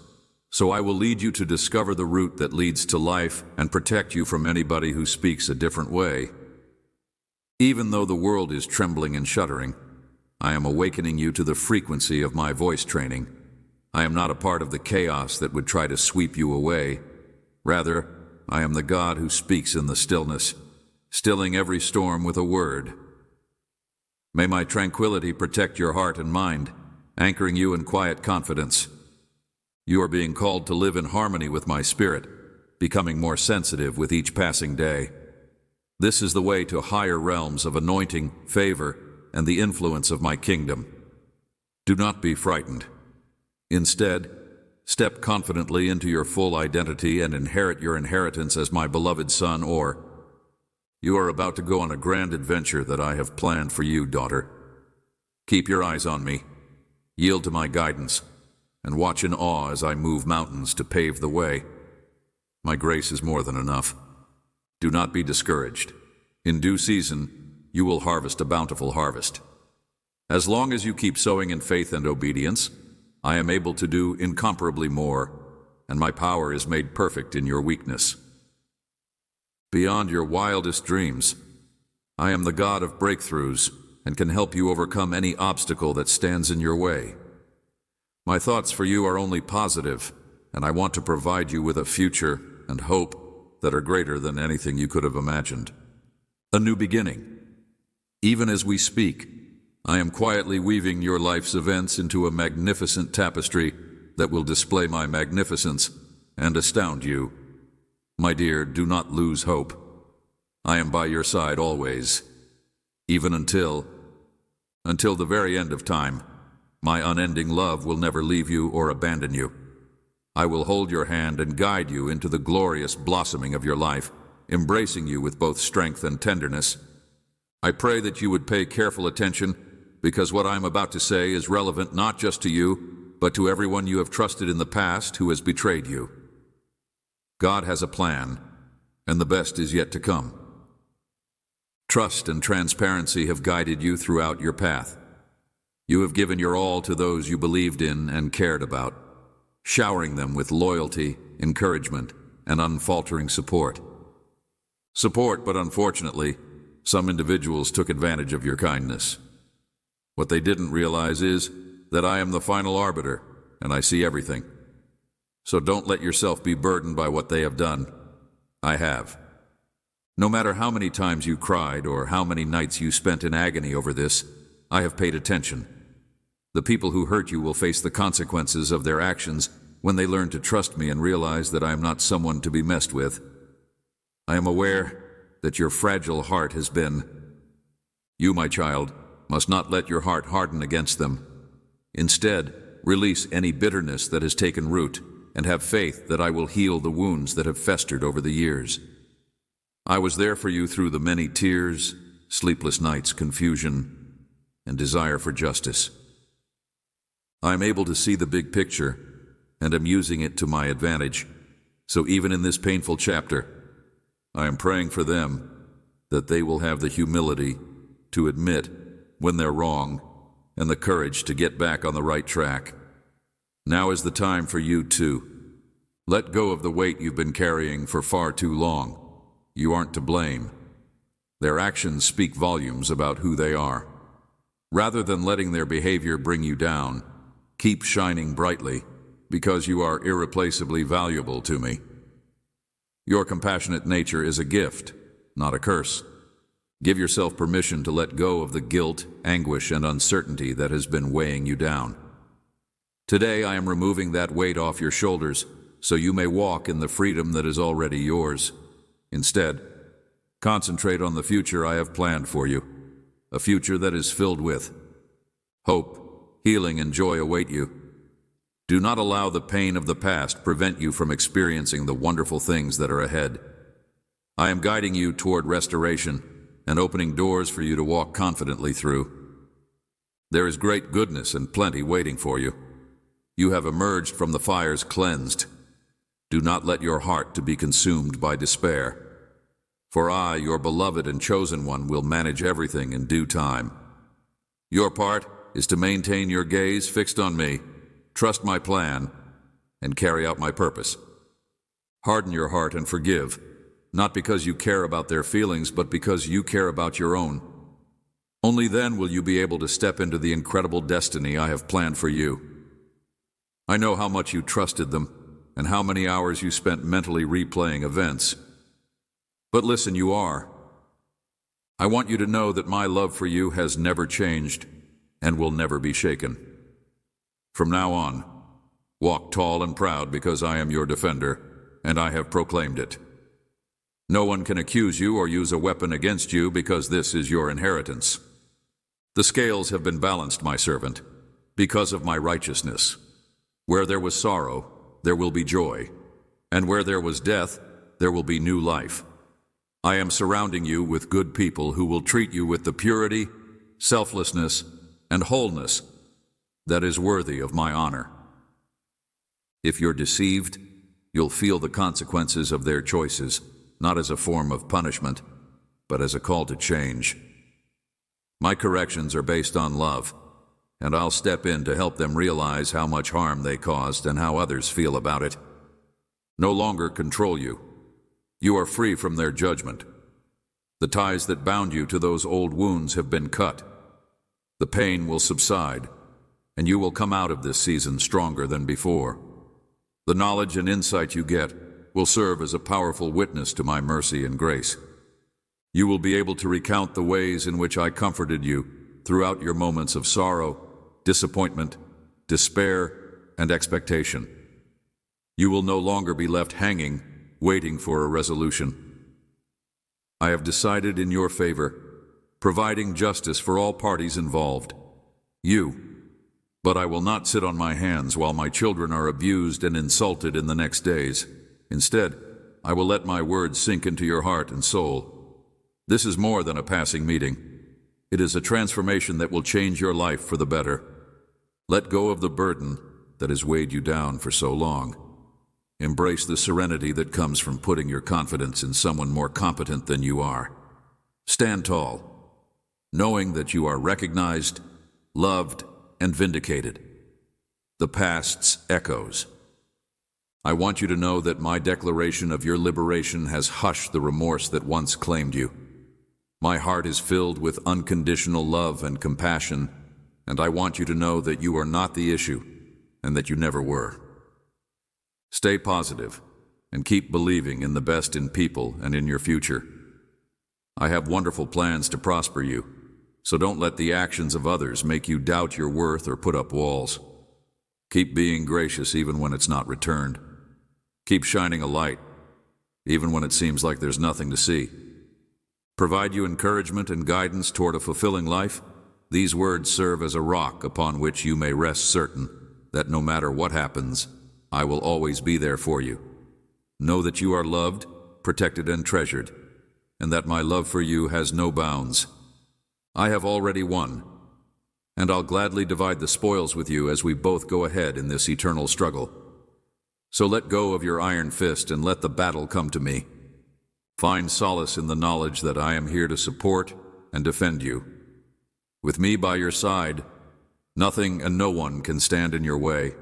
So I will lead you to discover the route that leads to life and protect you from anybody who speaks a different way. Even though the world is trembling and shuddering, I am awakening you to the frequency of my voice training, I am not a part of the chaos that would try to sweep you away. Rather, I am the God who speaks in the stillness, stilling every storm with a word. May my tranquility protect your heart and mind, anchoring you in quiet confidence. You are being called to live in harmony with my spirit, becoming more sensitive with each passing day. This is the way to higher realms of anointing, favor, and the influence of my kingdom. Do not be frightened. Instead, step confidently into your full identity and inherit your inheritance as my beloved son, or you are about to go on a grand adventure that I have planned for you, daughter. Keep your eyes on me, yield to my guidance, and watch in awe as I move mountains to pave the way. My grace is more than enough. Do not be discouraged. In due season, you will harvest a bountiful harvest. As long as you keep sowing in faith and obedience, I am able to do incomparably more, and my power is made perfect in your weakness. Beyond your wildest dreams, I am the God of breakthroughs and can help you overcome any obstacle that stands in your way. My thoughts for you are only positive, and I want to provide you with a future and hope that are greater than anything you could have imagined. A new beginning. Even as we speak, I am quietly weaving your life's events into a magnificent tapestry that will display my magnificence and astound you. My dear, do not lose hope. I am by your side always, even until the very end of time. My unending love will never leave you or abandon you. I will hold your hand and guide you into the glorious blossoming of your life, embracing you with both strength and tenderness. I pray that you would pay careful attention, because what I am about to say is relevant not just to you, but to everyone you have trusted in the past who has betrayed you. God has a plan, and the best is yet to come. Trust and transparency have guided you throughout your path. You have given your all to those you believed in and cared about, showering them with loyalty, encouragement, and unfaltering support. But unfortunately, some individuals took advantage of your kindness. What they didn't realize is that I am the final arbiter, and I see everything. So don't let yourself be burdened by what they have done. I have. No matter how many times you cried or how many nights you spent in agony over this, I have paid attention. The people who hurt you will face the consequences of their actions when they learn to trust me and realize that I am not someone to be messed with. I am aware that your fragile heart has been. You, my child, must not let your heart harden against them. Instead, release any bitterness that has taken root and have faith that I will heal the wounds that have festered over the years. I was there for you through the many tears, sleepless nights, confusion, and desire for justice. I am able to see the big picture, and am using it to my advantage. So even in this painful chapter, I am praying for them that they will have the humility to admit when they're wrong and the courage to get back on the right track. Now is the time for you to let go of the weight you've been carrying for far too long. You aren't to blame. Their actions speak volumes about who they are. Rather than letting their behavior bring you down, keep shining brightly, because you are irreplaceably valuable to me. Your compassionate nature is a gift, not a curse. Give yourself permission to let go of the guilt, anguish, and uncertainty that has been weighing you down. Today I am removing that weight off your shoulders so you may walk in the freedom that is already yours. Instead, concentrate on the future I have planned for you, a future that is filled with hope, healing, and joy await you. Do not allow the pain of the past prevent you from experiencing the wonderful things that are ahead. I am guiding you toward restoration and opening doors for you to walk confidently through. There is great goodness and plenty waiting for you. You have emerged from the fires cleansed. Do not let your heart to be consumed by despair. For I, your beloved and chosen one, will manage everything in due time. Your part is to maintain your gaze fixed on me, trust my plan, and carry out my purpose. Harden your heart and forgive, not because you care about their feelings, but because you care about your own. Only then will you be able to step into the incredible destiny I have planned for you. I know how much you trusted them and how many hours you spent mentally replaying events. But listen, you are. I want you to know that my love for you has never changed and will never be shaken. From now on, walk tall and proud because I am your defender, and I have proclaimed it. No one can accuse you or use a weapon against you because this is your inheritance. The scales have been balanced, my servant, because of my righteousness. Where there was sorrow, there will be joy, and where there was death, there will be new life. I am surrounding you with good people who will treat you with the purity, selflessness, and wholeness that is worthy of my honor. If you're deceived, you'll feel the consequences of their choices, not as a form of punishment, but as a call to change. My corrections are based on love, and I'll step in to help them realize how much harm they caused and how others feel about it. No longer control you. You are free from their judgment. The ties that bound you to those old wounds have been cut. The pain will subside, and you will come out of this season stronger than before. The knowledge and insight you get will serve as a powerful witness to my mercy and grace. You will be able to recount the ways in which I comforted you throughout your moments of sorrow, disappointment, despair, and expectation. You will no longer be left hanging, waiting for a resolution. I have decided in your favor, providing justice for all parties involved. But I will not sit on my hands while my children are abused and insulted in the next days. Instead, I will let my words sink into your heart and soul. This is more than a passing meeting. It is a transformation that will change your life for the better. Let go of the burden that has weighed you down for so long. Embrace the serenity that comes from putting your confidence in someone more competent than you are. Stand tall, knowing that you are recognized, loved, and vindicated. The past's echoes. I want you to know that my declaration of your liberation has hushed the remorse that once claimed you. My heart is filled with unconditional love and compassion, and I want you to know that you are not the issue, and that you never were. Stay positive, and keep believing in the best in people and in your future. I have wonderful plans to prosper you, so don't let the actions of others make you doubt your worth or put up walls. Keep being gracious even when it's not returned. Keep shining a light, even when it seems like there's nothing to see. Provide you encouragement and guidance toward a fulfilling life. These words serve as a rock upon which you may rest certain that no matter what happens, I will always be there for you. Know that you are loved, protected, and treasured, and that my love for you has no bounds. I have already won, and I'll gladly divide the spoils with you as we both go ahead in this eternal struggle. So let go of your iron fist and let the battle come to me. Find solace in the knowledge that I am here to support and defend you. With me by your side, nothing and no one can stand in your way.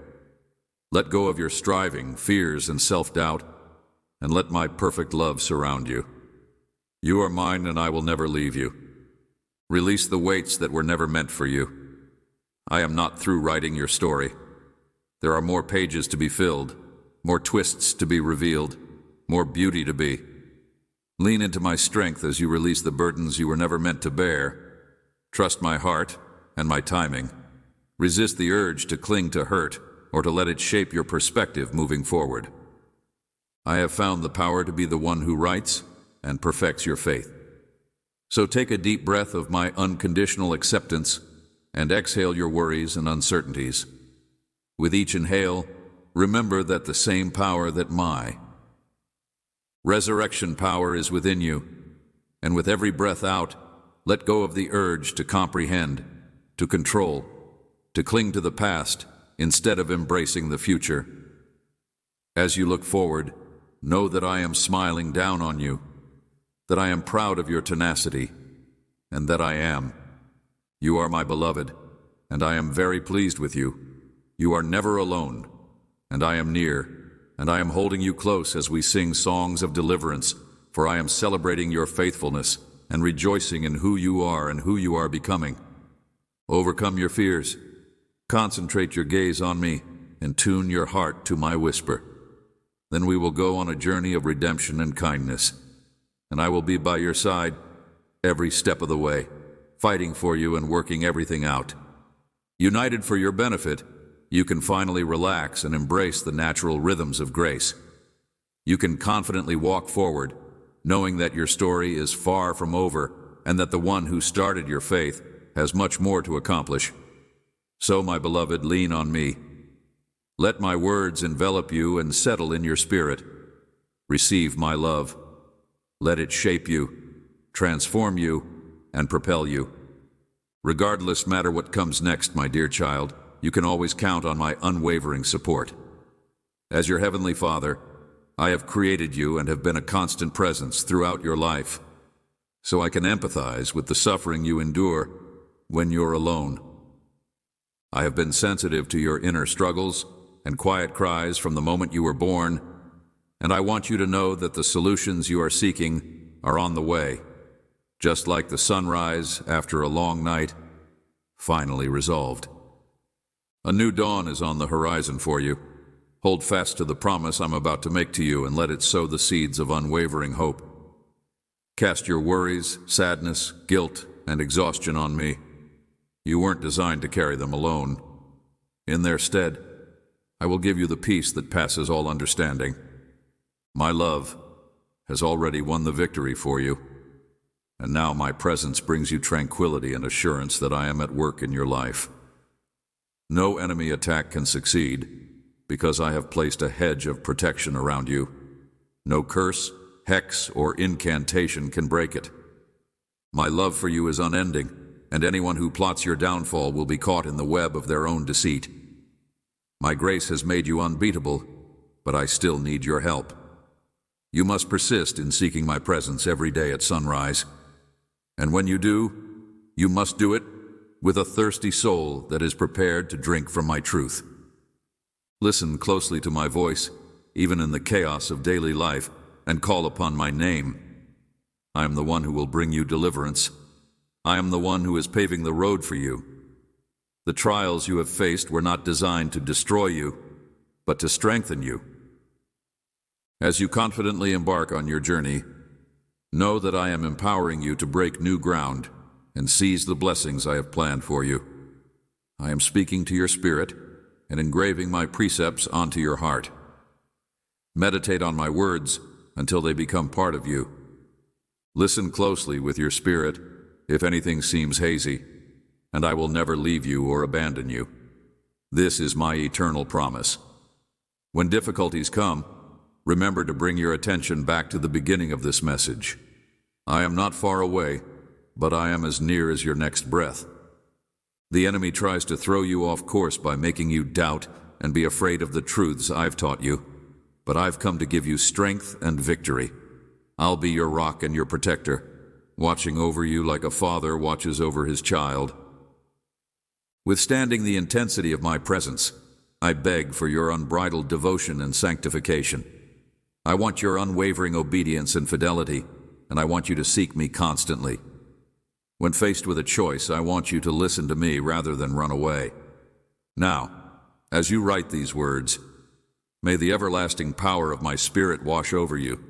Let go of your striving, fears, and self-doubt, and let my perfect love surround you. You are mine, and I will never leave you. Release the weights that were never meant for you. I am not through writing your story. There are more pages to be filled, more twists to be revealed, more beauty to be. Lean into my strength as you release the burdens you were never meant to bear. Trust my heart and my timing. Resist the urge to cling to hurt or to let it shape your perspective moving forward. I have found the power to be the one who writes and perfects your faith. So take a deep breath of my unconditional acceptance and exhale your worries and uncertainties. With each inhale, remember that the same power that my resurrection power is within you, and with every breath out, let go of the urge to comprehend, to control, to cling to the past instead of embracing the future. As you look forward, know that I am smiling down on you, that I am proud of your tenacity, and that I am. You are my beloved, and I am very pleased with you. You are never alone, and I am near, and I am holding you close as we sing songs of deliverance, for I am celebrating your faithfulness and rejoicing in who you are and who you are becoming. Overcome your fears. Concentrate your gaze on me, and tune your heart to my whisper. Then we will go on a journey of redemption and kindness, and I will be by your side every step of the way, fighting for you and working everything out. United for your benefit, you can finally relax and embrace the natural rhythms of grace. You can confidently walk forward, knowing that your story is far from over and that the one who started your faith has much more to accomplish. So, my beloved, lean on me. Let my words envelop you and settle in your spirit. Receive my love. Let it shape you, transform you, and propel you. Regardless matter what comes next, my dear child, you can always count on my unwavering support. As your Heavenly Father, I have created you and have been a constant presence throughout your life, so I can empathize with the suffering you endure when you're alone. I have been sensitive to your inner struggles and quiet cries from the moment you were born, and I want you to know that the solutions you are seeking are on the way, just like the sunrise after a long night, finally resolved. A new dawn is on the horizon for you. Hold fast to the promise I'm about to make to you and let it sow the seeds of unwavering hope. Cast your worries, sadness, guilt, and exhaustion on me. You weren't designed to carry them alone. In their stead, I will give you the peace that passes all understanding. My love has already won the victory for you, and now my presence brings you tranquility and assurance that I am at work in your life. No enemy attack can succeed, because I have placed a hedge of protection around you. No curse, hex, or incantation can break it. My love for you is unending, and anyone who plots your downfall will be caught in the web of their own deceit. My grace has made you unbeatable, but I still need your help. You must persist in seeking my presence every day at sunrise. And when you do, you must do it with a thirsty soul that is prepared to drink from my truth. Listen closely to my voice, even in the chaos of daily life, and call upon my name. I am the one who will bring you deliverance. I am the one who is paving the road for you. The trials you have faced were not designed to destroy you, but to strengthen you. As you confidently embark on your journey, know that I am empowering you to break new ground and seize the blessings I have planned for you. I am speaking to your spirit and engraving my precepts onto your heart. Meditate on my words until they become part of you. Listen closely with your spirit if anything seems hazy, and I will never leave you or abandon you. This is my eternal promise. When difficulties come, remember to bring your attention back to the beginning of this message. I am not far away, but I am as near as your next breath. The enemy tries to throw you off course by making you doubt and be afraid of the truths I've taught you, but I've come to give you strength and victory. I'll be your rock and your protector, watching over you like a father watches over his child. Withstanding the intensity of my presence, I beg for your unbridled devotion and sanctification. I want your unwavering obedience and fidelity, and I want you to seek me constantly. When faced with a choice, I want you to listen to me rather than run away. Now, as you write these words, may the everlasting power of my Spirit wash over you,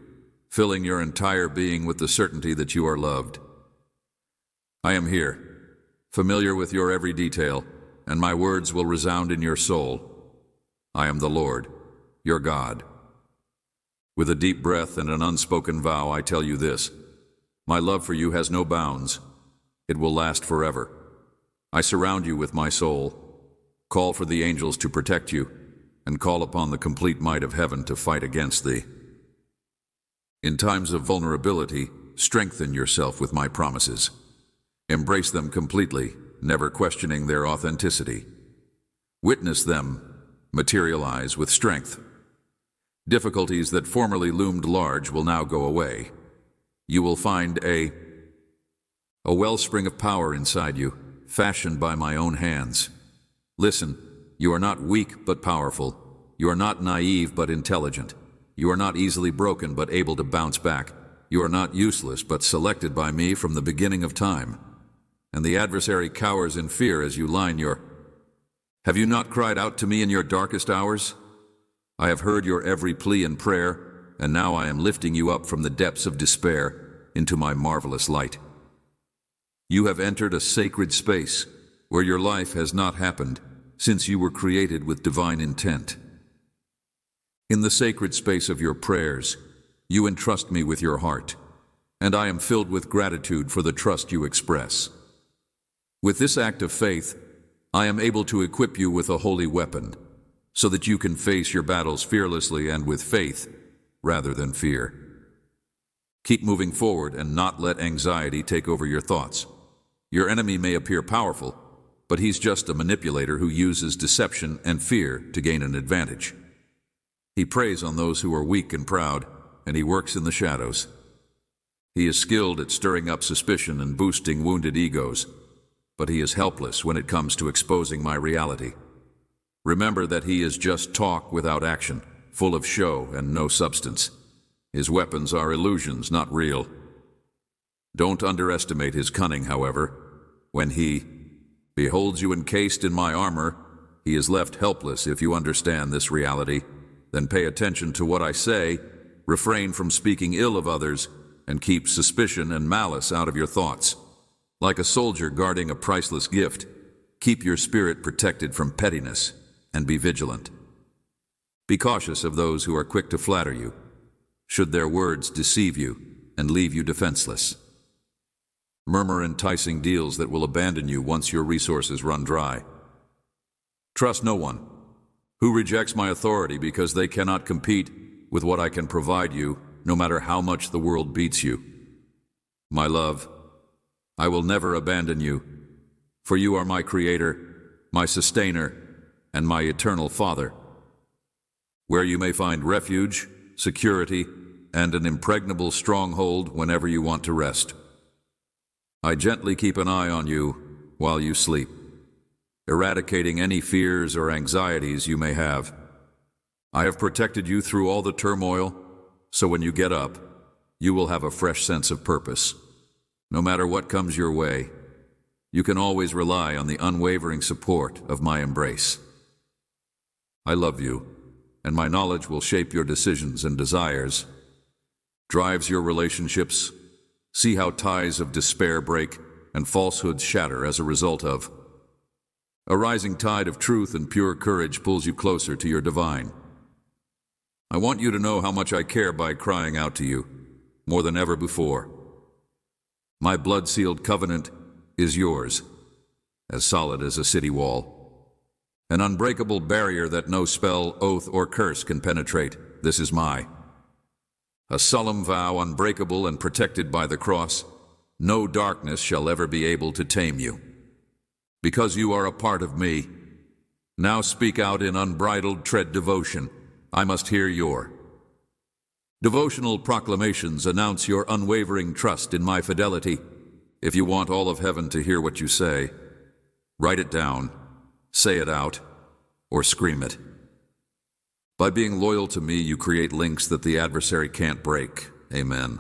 filling your entire being with the certainty that you are loved. I am here, familiar with your every detail, and my words will resound in your soul. I am the Lord, your God. With a deep breath and an unspoken vow, I tell you this: my love for you has no bounds. It will last forever. I surround you with my soul, call for the angels to protect you, and call upon the complete might of heaven to fight against thee. In times of vulnerability, strengthen yourself with my promises. Embrace them completely, never questioning their authenticity. Witness them materialize with strength. Difficulties that formerly loomed large will now go away. You will find a wellspring of power inside you, fashioned by my own hands. Listen, you are not weak but powerful. You are not naive but intelligent. You are not easily broken but able to bounce back. You are not useless but selected by me from the beginning of time. And the adversary cowers in fear as you line your Have you not cried out to me in your darkest hours? I have heard your every plea and prayer, and now I am lifting you up from the depths of despair into my marvelous light. You have entered a sacred space where your life has not happened since you were created with divine intent. In the sacred space of your prayers, you entrust me with your heart, and I am filled with gratitude for the trust you express. With this act of faith, I am able to equip you with a holy weapon, so that you can face your battles fearlessly and with faith, rather than fear. Keep moving forward and not let anxiety take over your thoughts. Your enemy may appear powerful, but he's just a manipulator who uses deception and fear to gain an advantage. He preys on those who are weak and proud, and he works in the shadows. He is skilled at stirring up suspicion and boosting wounded egos, but he is helpless when it comes to exposing my reality. Remember that he is just talk without action, full of show and no substance. His weapons are illusions, not real. Don't underestimate his cunning, however. When he beholds you encased in my armor, he is left helpless. If you understand this reality, then pay attention to what I say, refrain from speaking ill of others, and keep suspicion and malice out of your thoughts. Like a soldier guarding a priceless gift, keep your spirit protected from pettiness and be vigilant. Be cautious of those who are quick to flatter you, should their words deceive you and leave you defenseless. Murmur enticing deals that will abandon you once your resources run dry. Trust no one who rejects my authority because they cannot compete with what I can provide you, no matter how much the world beats you. My love, I will never abandon you, for you are my creator, my sustainer, and my eternal Father. Where you may find refuge, security, and an impregnable stronghold whenever you want to rest. I gently keep an eye on you while you sleep, eradicating any fears or anxieties you may have. I have protected you through all the turmoil, so when you get up, you will have a fresh sense of purpose. No matter what comes your way, you can always rely on the unwavering support of my embrace. I love you, and my knowledge will shape your decisions and desires, drives your relationships. See how ties of despair break and falsehoods shatter as a result of. A rising tide of truth and pure courage pulls you closer to your divine. I want you to know how much I care by crying out to you, more than ever before. My blood-sealed covenant is yours, as solid as a city wall. An unbreakable barrier that no spell, oath, or curse can penetrate. This is a solemn vow, unbreakable and protected by the cross. No darkness shall ever be able to tame you. Because you are a part of me, now speak out in unbridled tread devotion. I must hear your devotional proclamations. Announce your unwavering trust in my fidelity. If you want all of heaven to hear what you say, write it down, say it out, or scream it. By being loyal to me, you create links that the adversary can't break. Amen.